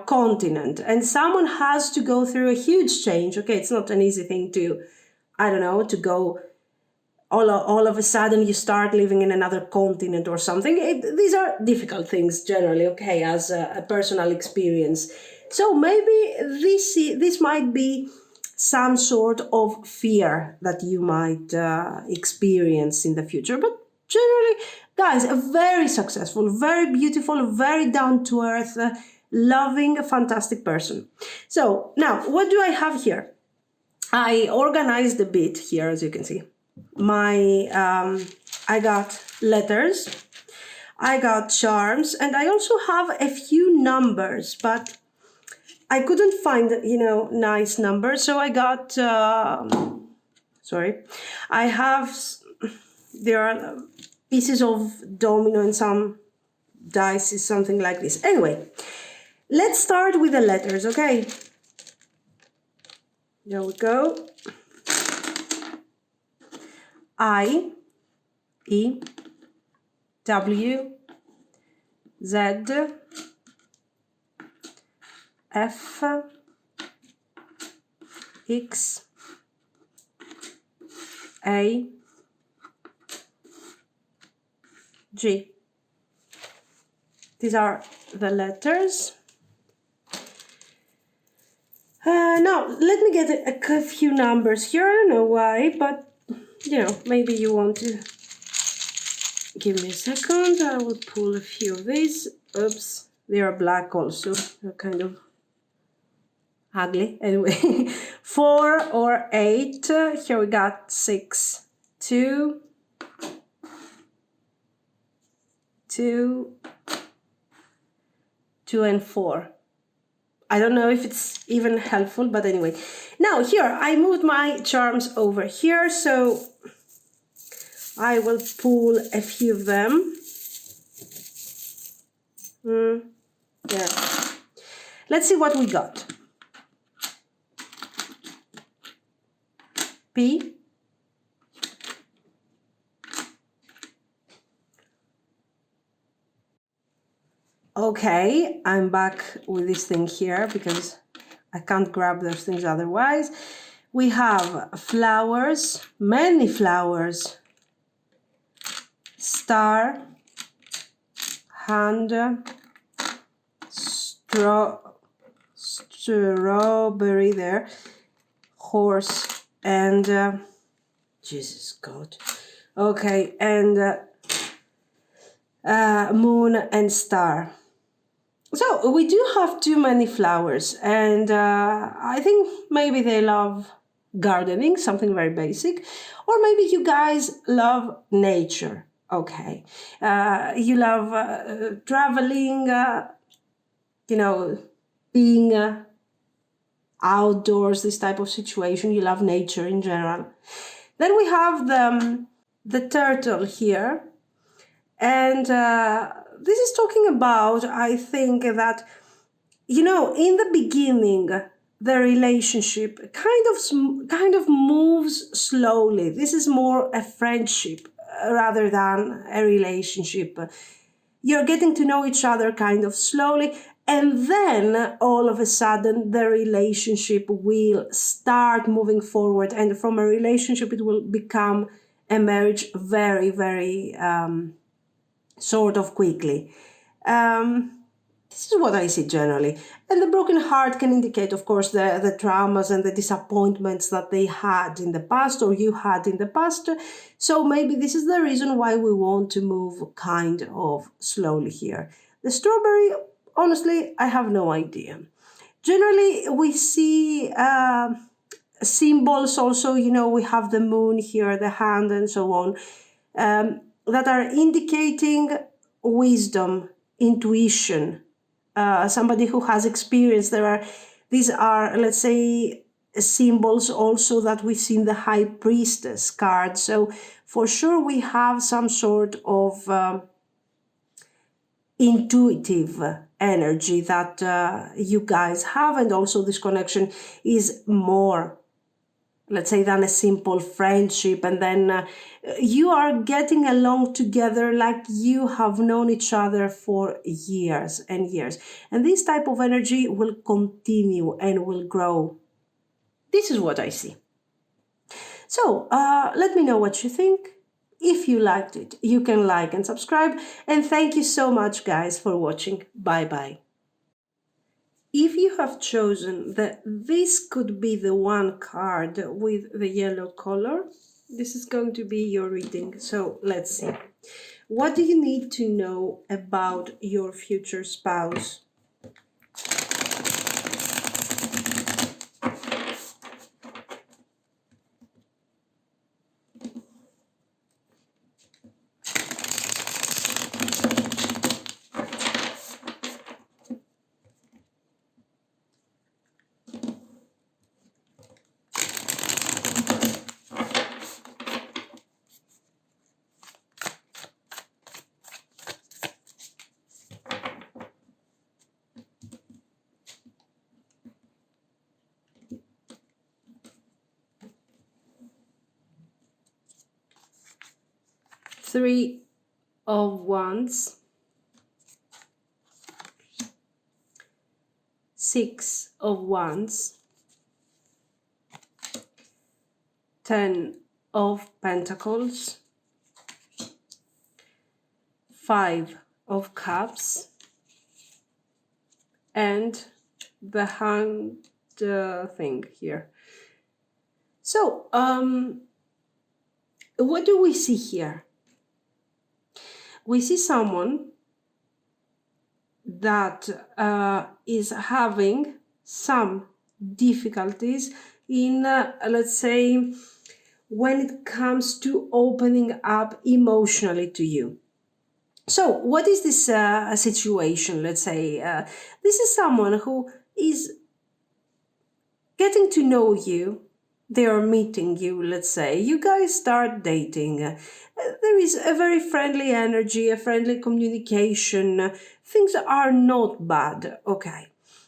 continent, and someone has to go through a huge change. Okay, it's not an easy thing to, to go all of a sudden you start living in another continent or something. These are difficult things generally, okay, as a personal experience. So maybe this might be some sort of fear that you might experience in the future. But generally, guys, a very successful, very beautiful, very down-to-earth, loving, fantastic person. So now, what do I have here? I organized a bit here, as you can see. I got letters, I got charms, and I also have a few numbers, but I couldn't find, nice numbers, so I got, there are pieces of domino and some dice is something like this. Anyway, let's start with the letters, okay? There we go. I, E, W, Z, F, X, A, G. These are the letters. Now, let me get a few numbers here. I don't know why, but, maybe you want to give me a second. I will pull a few of these. Oops, they are black also. They're kind of ugly. Anyway, 4 or 8. Here we got 6, 2, 2, 2 and 4. I don't know if it's even helpful, but anyway. Now here, I moved my charms over here, so I will pull a few of them. Yeah. Let's see what we got. P. Okay, I'm back with this thing here because I can't grab those things otherwise. We have flowers, many flowers, star, hand, strawberry there, horse, and Jesus God. Okay, and moon and star. So we do have too many flowers, and I think maybe they love gardening, something very basic, or maybe you guys love nature. Okay, you love traveling, being outdoors, this type of situation. You love nature in general. Then we have the turtle here, and this is talking about, I think, that, in the beginning, the relationship kind of moves slowly. This is more a friendship rather than a relationship. You're getting to know each other kind of slowly, and then all of a sudden the relationship will start moving forward, and from a relationship it will become a marriage very, very sort of quickly. This is what I see generally. And the broken heart can indicate, of course, the traumas and the disappointments that they had in the past, or you had in the past. So maybe this is the reason why we want to move kind of slowly here. The strawberry, honestly, I have no idea. Generally, we see symbols also, we have the moon here, the hand, and so on, that are indicating wisdom, intuition, somebody who has experience. These are, let's say, symbols also that we see in the High Priestess card. So for sure we have some sort of intuitive energy that you guys have, and also this connection is more, let's say, than a simple friendship, and then you are getting along together like you have known each other for years and years, and this type of energy will continue and will grow. This is what I see. So let me know what you think. If you liked it, you can like and subscribe, and thank you so much, guys, for watching. Bye bye. If you have chosen that this could be the one card with the yellow color, this is going to be your reading. So let's see. What do you need to know about your future spouse? Three of Wands, 6 of Wands, 10 of Pentacles, 5 of Cups, and the Hanged thing here. So, what do we see here? We see someone that is having some difficulties in, let's say, when it comes to opening up emotionally to you. So, what is this situation? Let's say this is someone who is getting to know you. They are meeting you, let's say. You guys start dating. There is a very friendly energy, a friendly communication. Things are not bad. Okay.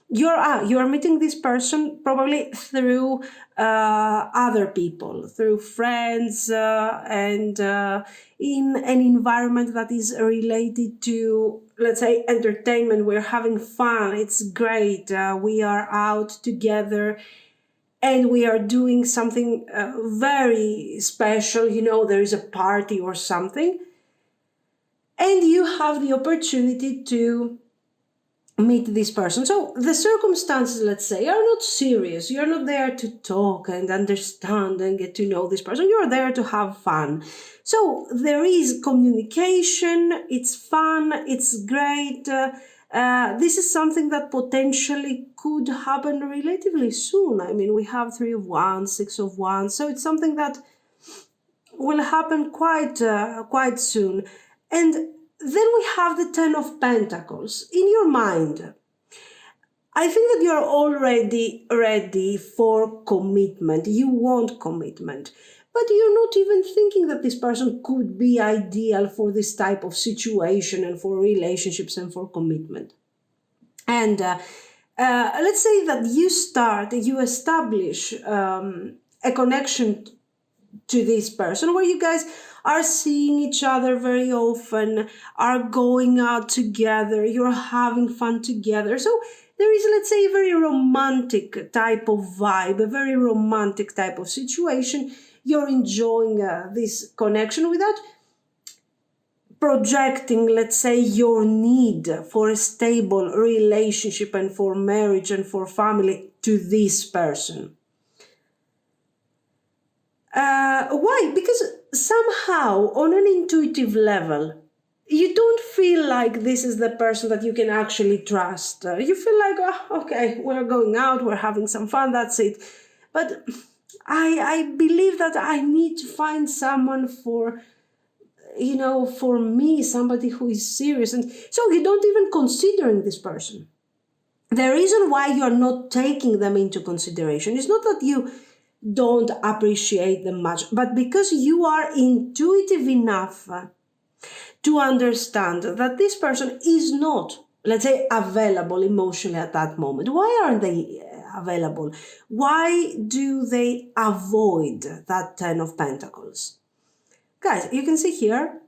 You're meeting this person probably through other people, through friends, and in an environment that is related to, let's say, entertainment. We're having fun. It's great. We are out together and we are doing something very special. There is a party or something, and you have the opportunity to meet this person. So the circumstances, let's say, are not serious. You're not there to talk and understand and get to know this person. You're there to have fun. So there is communication. It's fun. It's great. This is something that potentially could happen relatively soon. I mean, we have 3 of Wands, 6 of Wands. So it's something that will happen quite soon. And then we have the 10 of Pentacles. In your mind, I think that you're already ready for commitment. You want commitment. But you're not even thinking that this person could be ideal for this type of situation and for relationships and for commitment. And let's say that you establish a connection to this person where you guys are seeing each other very often, are going out together, you're having fun together. So there is, let's say, a very romantic type of vibe, a very romantic type of situation. You're enjoying this connection without projecting, let's say, your need for a stable relationship and for marriage and for family to this person. Why? Because somehow, on an intuitive level, you don't feel like this is the person that you can actually trust. You feel like, oh, okay, we're going out, we're having some fun, that's it. But I believe that I need to find someone for me, somebody who is serious. And so you don't even considering this person. The reason why you're not taking them into consideration is not that you don't appreciate them much, but because you are intuitive enough to understand that this person is not, let's say, available emotionally at that moment. Why aren't they available? Why do they avoid that 10 of Pentacles? Guys, you can see here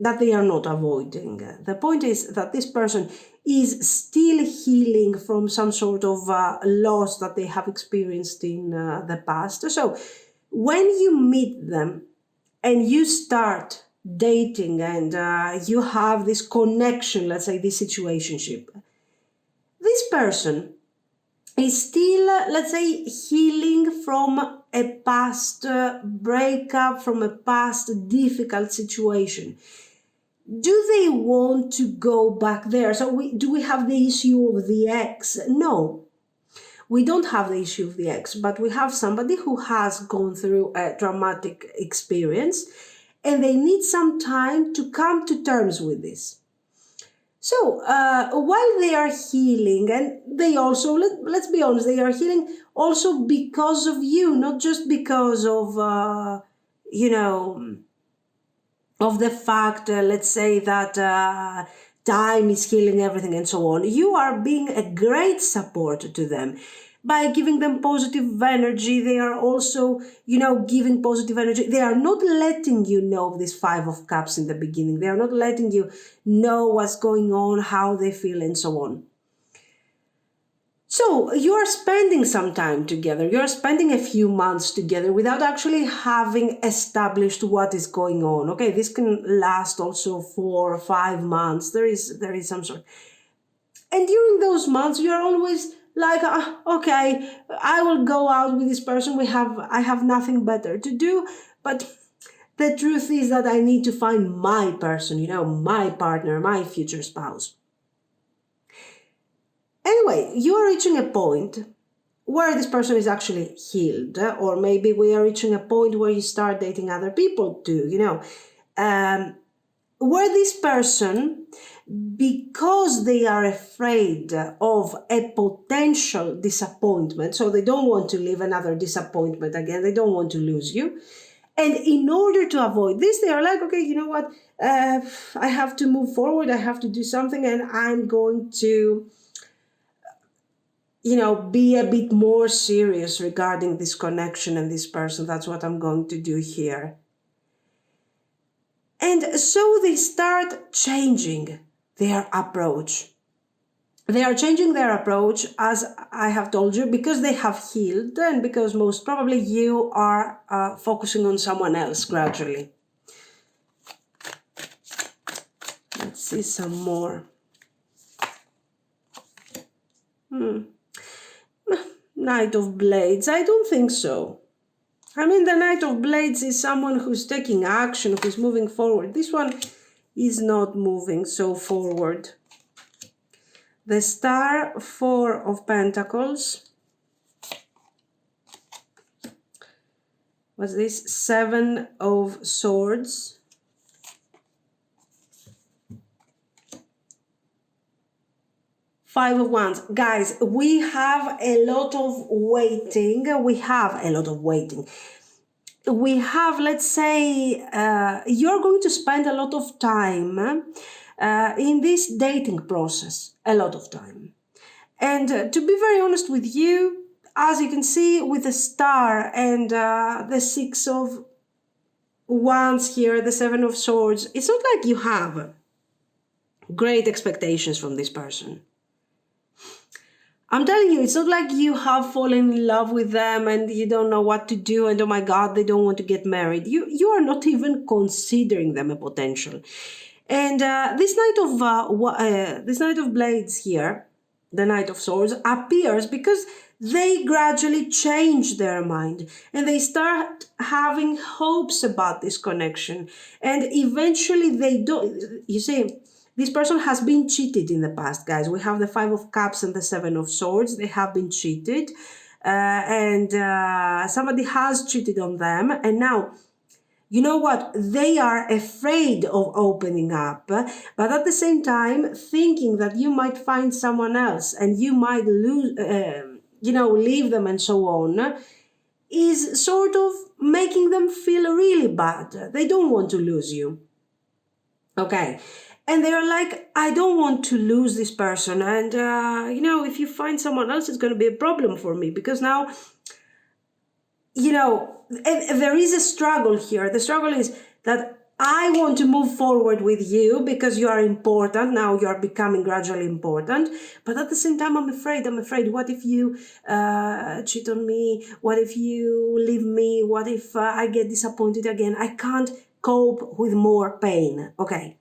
that they are not avoiding. The point is that this person is still healing from some sort of loss that they have experienced in the past. So when you meet them and you start dating and you have this connection, let's say this situationship, this person is still, let's say, healing from a past breakup, from a past difficult situation. Do they want to go back there? So do we have the issue of the ex? No, we don't have the issue of the ex, but we have somebody who has gone through a traumatic experience and they need some time to come to terms with this. So while they are healing, and they also, let's be honest, they are healing also because of you, not just because of, of the fact, let's say, that time is healing everything and so on. You are being a great support to them. By giving them positive energy, they are also, giving positive energy. They are not letting you know this 5 of Cups in the beginning. They are not letting you know what's going on, how they feel, and so on. So you are spending some time together. You are spending a few months together without actually having established what is going on. Okay, this can last also 4 or 5 months. There is some sort. And during those months, you're always like, okay, I will go out with this person. I have nothing better to do. But the truth is that I need to find my person, my partner, my future spouse. Anyway, you are reaching a point where this person is actually healed, or maybe we are reaching a point where you start dating other people too, where this person, because they are afraid of a potential disappointment, so they don't want to live another disappointment again, they don't want to lose you. And in order to avoid this, they are like, okay, you know what? I have to move forward. I have to do something, and I'm going to, be a bit more serious regarding this connection and this person. That's what I'm going to do here. And so they start changing their approach. They are changing their approach, as I have told you, because they have healed and because most probably you are focusing on someone else gradually. Let's see some more. Knight of Blades. I don't think so. I mean, the Knight of Blades is someone who's taking action, who's moving forward. This one is not moving so forward. The Star, Four of Pentacles. What's this? Seven of Swords. Five of Wands. Guys, we have a lot of waiting. We have, let's say, you're going to spend a lot of time in this dating process. A lot of time. And to be very honest with you, as you can see with the Star and the Six of Wands here, the Seven of Swords, it's not like you have great expectations from this person. I'm telling you, it's not like you have fallen in love with them and you don't know what to do and oh my God, they don't want to get married. You are not even considering them a potential. And this Knight of Blades here, the Knight of Swords, appears because they gradually change their mind and they start having hopes about this connection. And eventually they don't, you see, this person has been cheated in the past, guys. We have the Five of Cups and the Seven of Swords. They have been cheated. And somebody has cheated on them. And now, you know what? They are afraid of opening up. But at the same time, thinking that you might find someone else and you might lose, leave them and so on, is sort of making them feel really bad. They don't want to lose you. Okay. And they're like, I don't want to lose this person. And, if you find someone else, it's going to be a problem for me. Because now, there is a struggle here. The struggle is that I want to move forward with you because you are important. Now you are becoming gradually important. But at the same time, I'm afraid. What if you cheat on me? What if you leave me? What if I get disappointed again? I can't cope with more pain. Okay.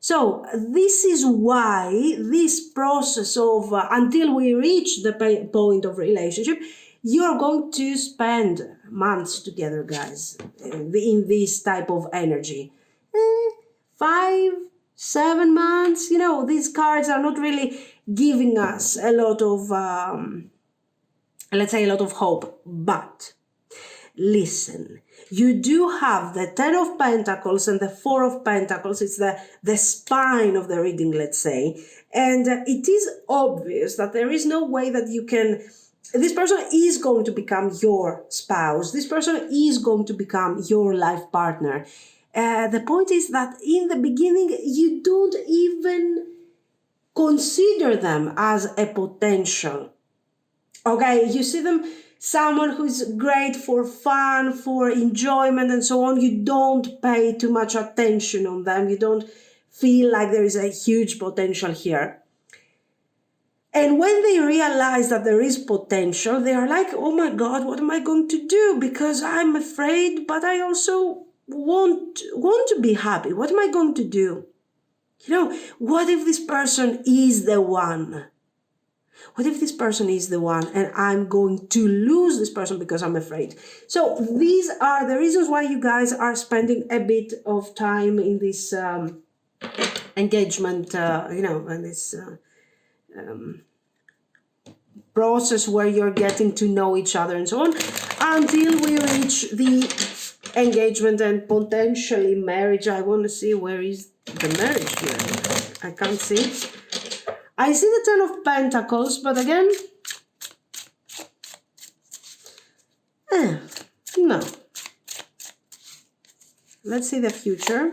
So this is why this process of until we reach the point of relationship, you're going to spend months together, guys, in this type of energy. 5, 7 months, these cards are not really giving us a lot of, let's say, a lot of hope. But listen, you do have the Ten of Pentacles and the Four of Pentacles. It's the spine of the reading, let's say. And it is obvious that there is no way that you can... This person is going to become your spouse. This person is going to become your life partner. The point is that in the beginning, you don't even consider them as a potential. Okay, you see them... Someone who's great for fun, for enjoyment and so on. You don't pay too much attention on them. You don't feel like there is a huge potential here. And when they realize that there is potential, they are like, oh my God, what am I going to do? Because I'm afraid, but I also want to be happy. What am I going to do? What if this person is the one? What if this person is the one and I'm going to lose this person because I'm afraid? So these are the reasons why you guys are spending a bit of time in this engagement, and this process where you're getting to know each other and so on, until we reach the engagement and potentially marriage. I want to see where is the marriage here. I can't see. I see the Ten of Pentacles, but again, no. Let's see the future.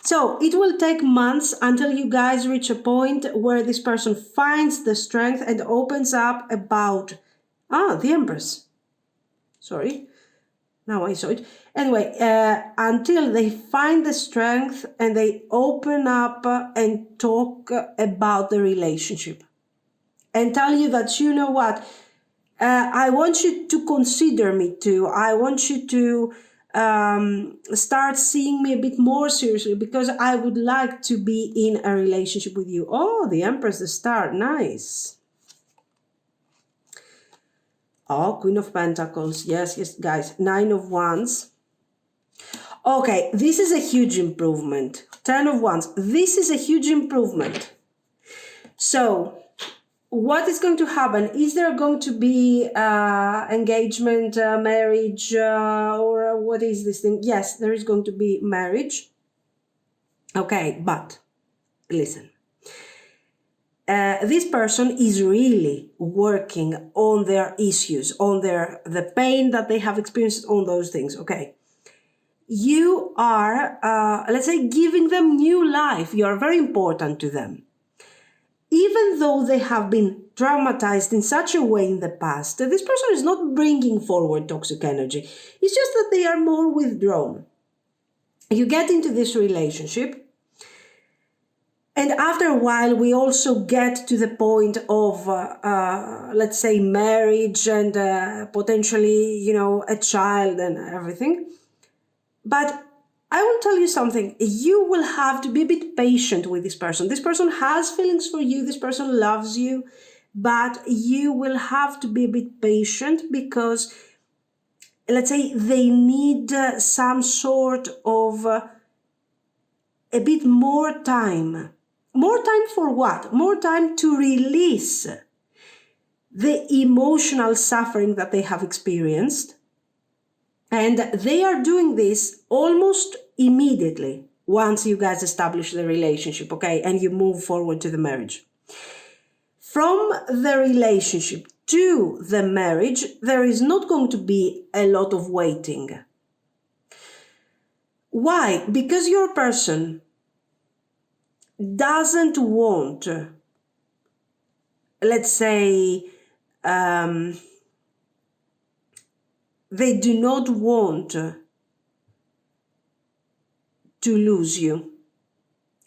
So it will take months until you guys reach a point where this person finds the strength and opens up about, the Empress. Sorry, now I saw it. Anyway, until they find the strength and they open up and talk about the relationship and tell you that, you know what, I want you to consider me too. I want you to start seeing me a bit more seriously because I would like to be in a relationship with you. Oh, the Empress, the Star, nice. Oh, Queen of Pentacles, yes, guys, Nine of Wands. Okay, this is a huge improvement. 10 of Wands, this is a huge improvement. So, what is going to happen? Is there going to be engagement, marriage, or what is this thing? Yes, there is going to be marriage. Okay, but listen. This person is really working on their issues, on the pain that they have experienced, on those things. Okay. You are, let's say, giving them new life. You are very important to them. Even though they have been traumatized in such a way in the past, this person is not bringing forward toxic energy. It's just that they are more withdrawn. You get into this relationship, and after a while, we also get to the point of, let's say, marriage and potentially, you know, a child and everything. But I will tell you something. You will have to be a bit patient with this person. This person has feelings for you. This person loves you. But you will have to be a bit patient because, let's say, they need some sort of a bit more time. More time for what? More time to release the emotional suffering that they have experienced. And they are doing this almost immediately once you guys establish the relationship, okay, and you move forward to the marriage. From the relationship to the marriage, there is not going to be a lot of waiting. Why? Because your person doesn't want, let's say, they do not want to lose you.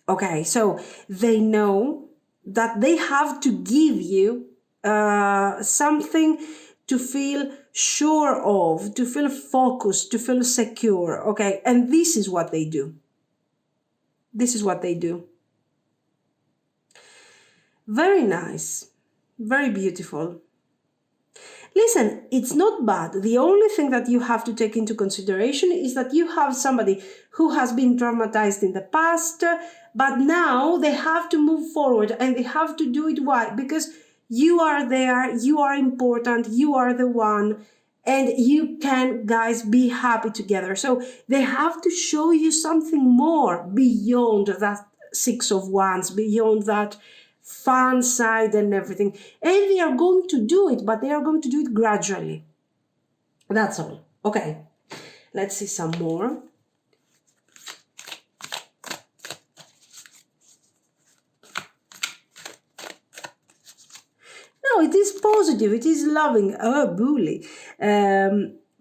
Okay, so they know that they have to give you something to feel sure of, to feel focused, to feel secure. Okay, and this is what they do. This is what they do. Very nice. Very beautiful. Listen, it's not bad. The only thing that you have to take into consideration is that you have somebody who has been traumatized in the past, but now they have to move forward and they have to do it. Why? Because you are there, you are important, you are the one, and you can, guys, be happy together. So they have to show you something more beyond that Six of Wands, beyond that fun side and everything, and they are going to do it, but they are going to do it gradually. That's all. Okay, let's see some more. No, it is positive, it is loving. Oh, bully.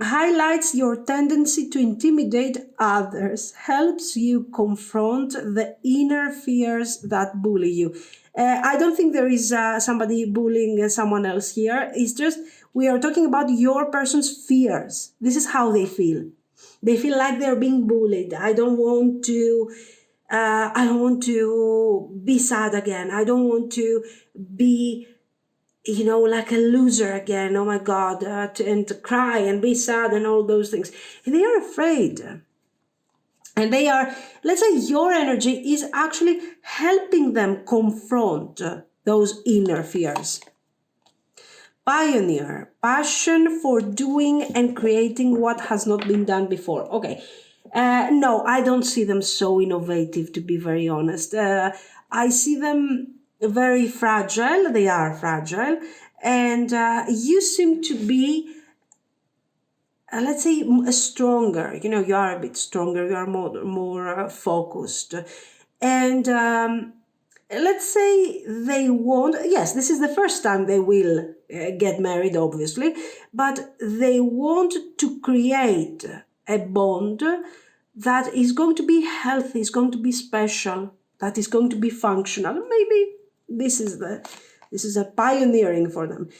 Highlights your tendency to intimidate others, helps you confront the inner fears that bully you. I don't think there is somebody bullying someone else here. It's just we are talking about your person's fears. This is how they feel. They feel like they're being bullied. I don't want to be sad again. I don't want to be, you know, like a loser again. Oh my God, and to cry and be sad and all those things. And they are afraid. And they are, let's say, your energy is actually helping them confront those inner fears. Pioneer, passion for doing and creating what has not been done before. Okay. No, I don't see them so innovative, to be very honest. I see them very fragile. They are fragile. And you seem to be, let's say, stronger. You know, you are a bit stronger. You are more focused. And let's say they want, yes, this is the first time they will get married, obviously, but they want to create a bond that is going to be healthy, is going to be special, that is going to be functional. Maybe this is a pioneering for them.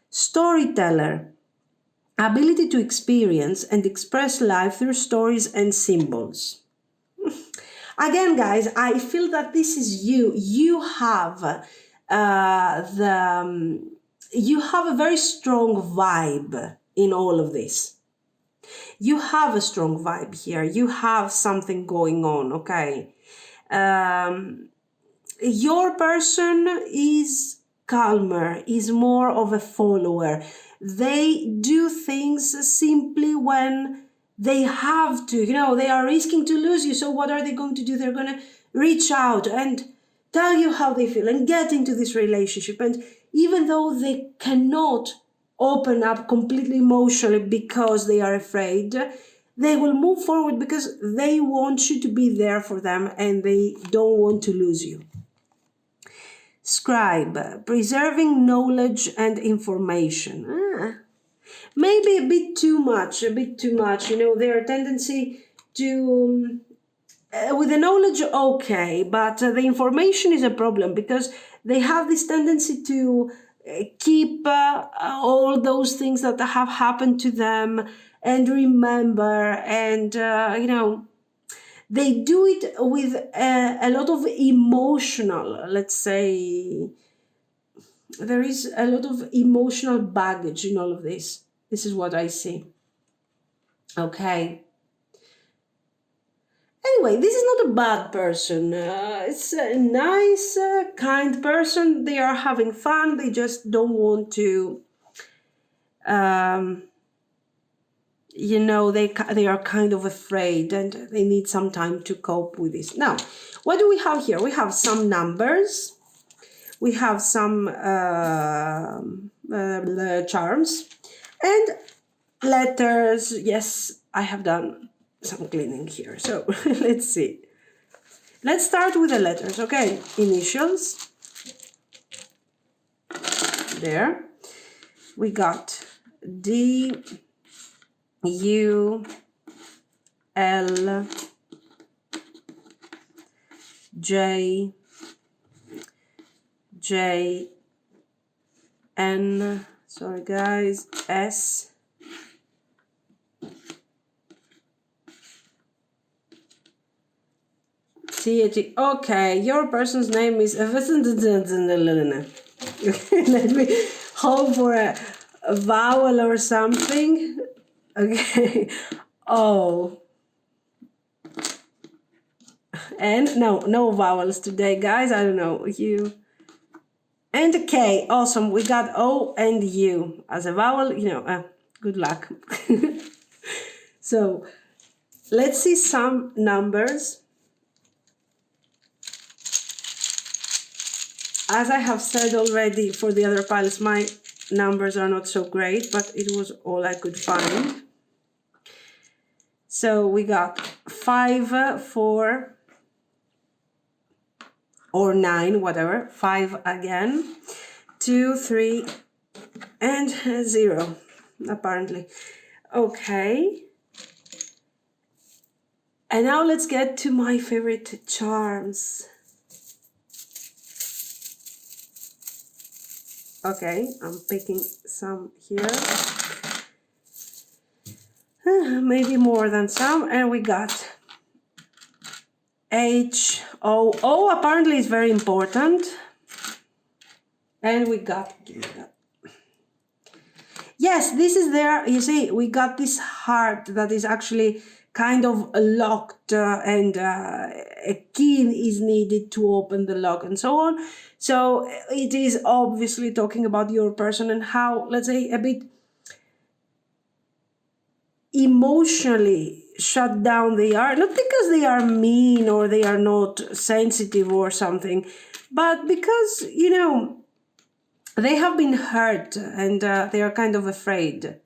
Storyteller, ability to experience and express life through stories and symbols. Again, guys, I feel that this is you. You have you have a very strong vibe in all of this. You have a strong vibe here. You have something going on, okay? Your person is calmer, is more of a follower. They do things simply when they have to. You know, they are risking to lose you. So what are they going to do? They're going to reach out and tell you how they feel and get into this relationship. And even though they cannot open up completely emotionally because they are afraid, they will move forward because they want you to be there for them and they don't want to lose you. Scribe, preserving knowledge and information. Maybe a bit too much. You know, their tendency to, with the knowledge, okay, but the information is a problem because they have this tendency to keep all those things that have happened to them and remember, and you know, they do it with a lot of emotional, let's say, there is a lot of emotional baggage in all of this. This is what I see. Okay. Anyway, this is not a bad person. It's a nice, kind person. They are having fun. They just don't want to, you know, they are kind of afraid and they need some time to cope with this. Now, what do we have here? We have some numbers. We have some charms and letters. Yes, I have done some cleaning here. So let's see. Let's start with the letters, okay? Initials. There. We got D, U, L, J, J, N, sorry guys, S, T. Okay, your person's name is. Let me hope for a vowel or something. Okay. O. And no vowels today, guys. I don't know. U. And a K. Awesome. We got O and U as a vowel. You know, good luck. So let's see some numbers. As I have said already for the other pilots, my numbers are not so great, but it was all I could find. So we got 5, 4, or 9, whatever. 5 again, 2, 3, and 0, apparently. Okay. And now let's get to my favorite charms. Okay, I'm picking some here. Maybe more than some. And we got H, O. O apparently is very important. And we got, yes, this is there. You see, we got this heart that is actually kind of locked and a key is needed to open the lock and so on. So it is obviously talking about your person and how, let's say, a bit emotionally shut down they are, not because they are mean or they are not sensitive or something, but because, you know, they have been hurt and they are kind of afraid.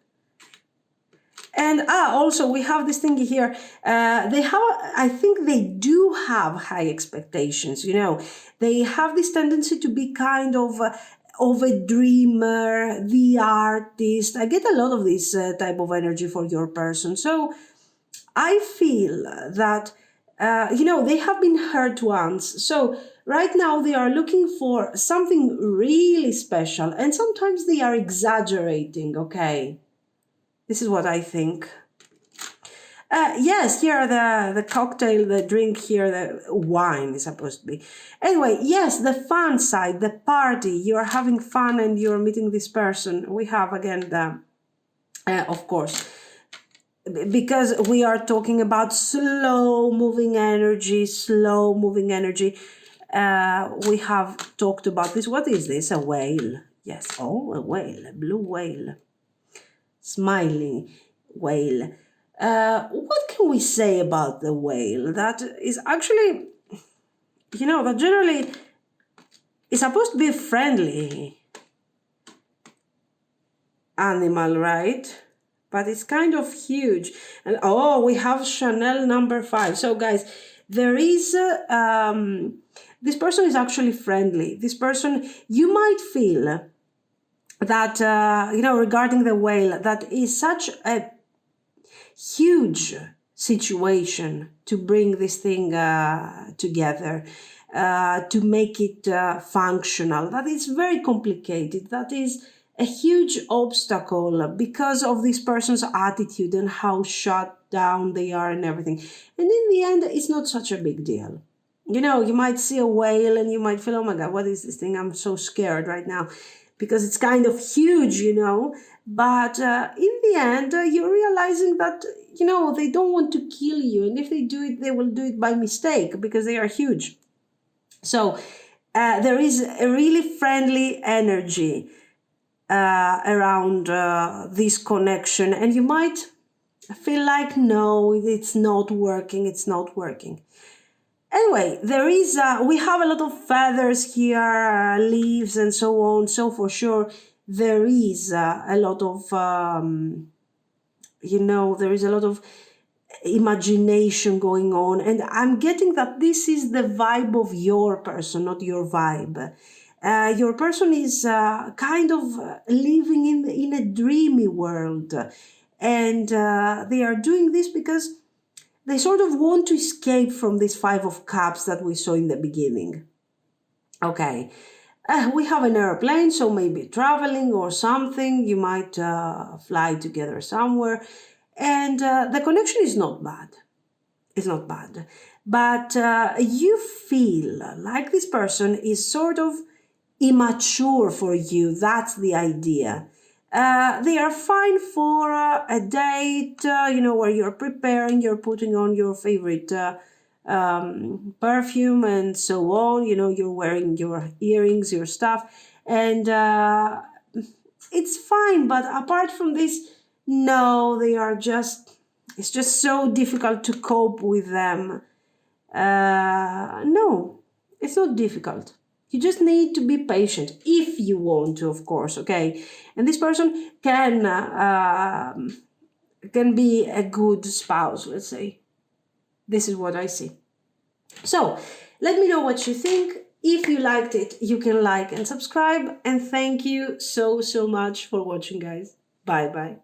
And also we have this thing here. I think they do have high expectations. You know, they have this tendency to be kind of a dreamer, the artist. I get a lot of this type of energy for your person. So I feel that you know, they have been hurt once. So right now they are looking for something really special, and sometimes they are exaggerating. Okay. This is what I think. Yes, here the cocktail, the drink here, the wine is supposed to be. Anyway, yes, the fun side, the party. You are having fun and you're meeting this person. We have again the, of course, because we are talking about slow moving energy. We have talked about this. What is this? A whale. Yes. Oh, a whale, a blue whale. Smiling whale. What can we say about the whale? That is actually, you know, that generally is supposed to be a friendly animal, right? But it's kind of huge. And oh, we have Chanel number 5. So guys, there is this person is actually friendly. This person, you might feel that you know, regarding the whale, that is such a huge situation to bring this thing together, to make it functional. That is very complicated. That is a huge obstacle because of this person's attitude and how shut down they are and everything. And in the end, it's not such a big deal. You know, you might see a whale and you might feel, oh my God, what is this thing? I'm so scared right now because it's kind of huge, you know. But in the end, you're realizing that, you know, they don't want to kill you. And if they do it, they will do it by mistake because they are huge. So there is a really friendly energy around this connection. And you might feel like, no, it's not working. It's not working. Anyway, there is, we have a lot of feathers here, leaves and so on. So for sure, there is a lot of, you know, there is a lot of imagination going on. And I'm getting that this is the vibe of your person, not your vibe. Your person is kind of living in a dreamy world. And they are doing this because they sort of want to escape from this 5 of Cups that we saw in the beginning. Okay, we have an airplane, so maybe traveling or something. You might fly together somewhere. And the connection is not bad. It's not bad. But you feel like this person is sort of immature for you. That's the idea. They are fine for a date, you know, where you're preparing, you're putting on your favorite perfume and so on. You know, you're wearing your earrings, your stuff, and it's fine. But apart from this, no, they are just, it's just so difficult to cope with them. No, it's not difficult. You just need to be patient if you want to, of course, okay? And this person can be a good spouse, let's say. This is what I see. So, let me know what you think. If you liked it, you can like and subscribe. And thank you so, so much for watching, guys. Bye-bye.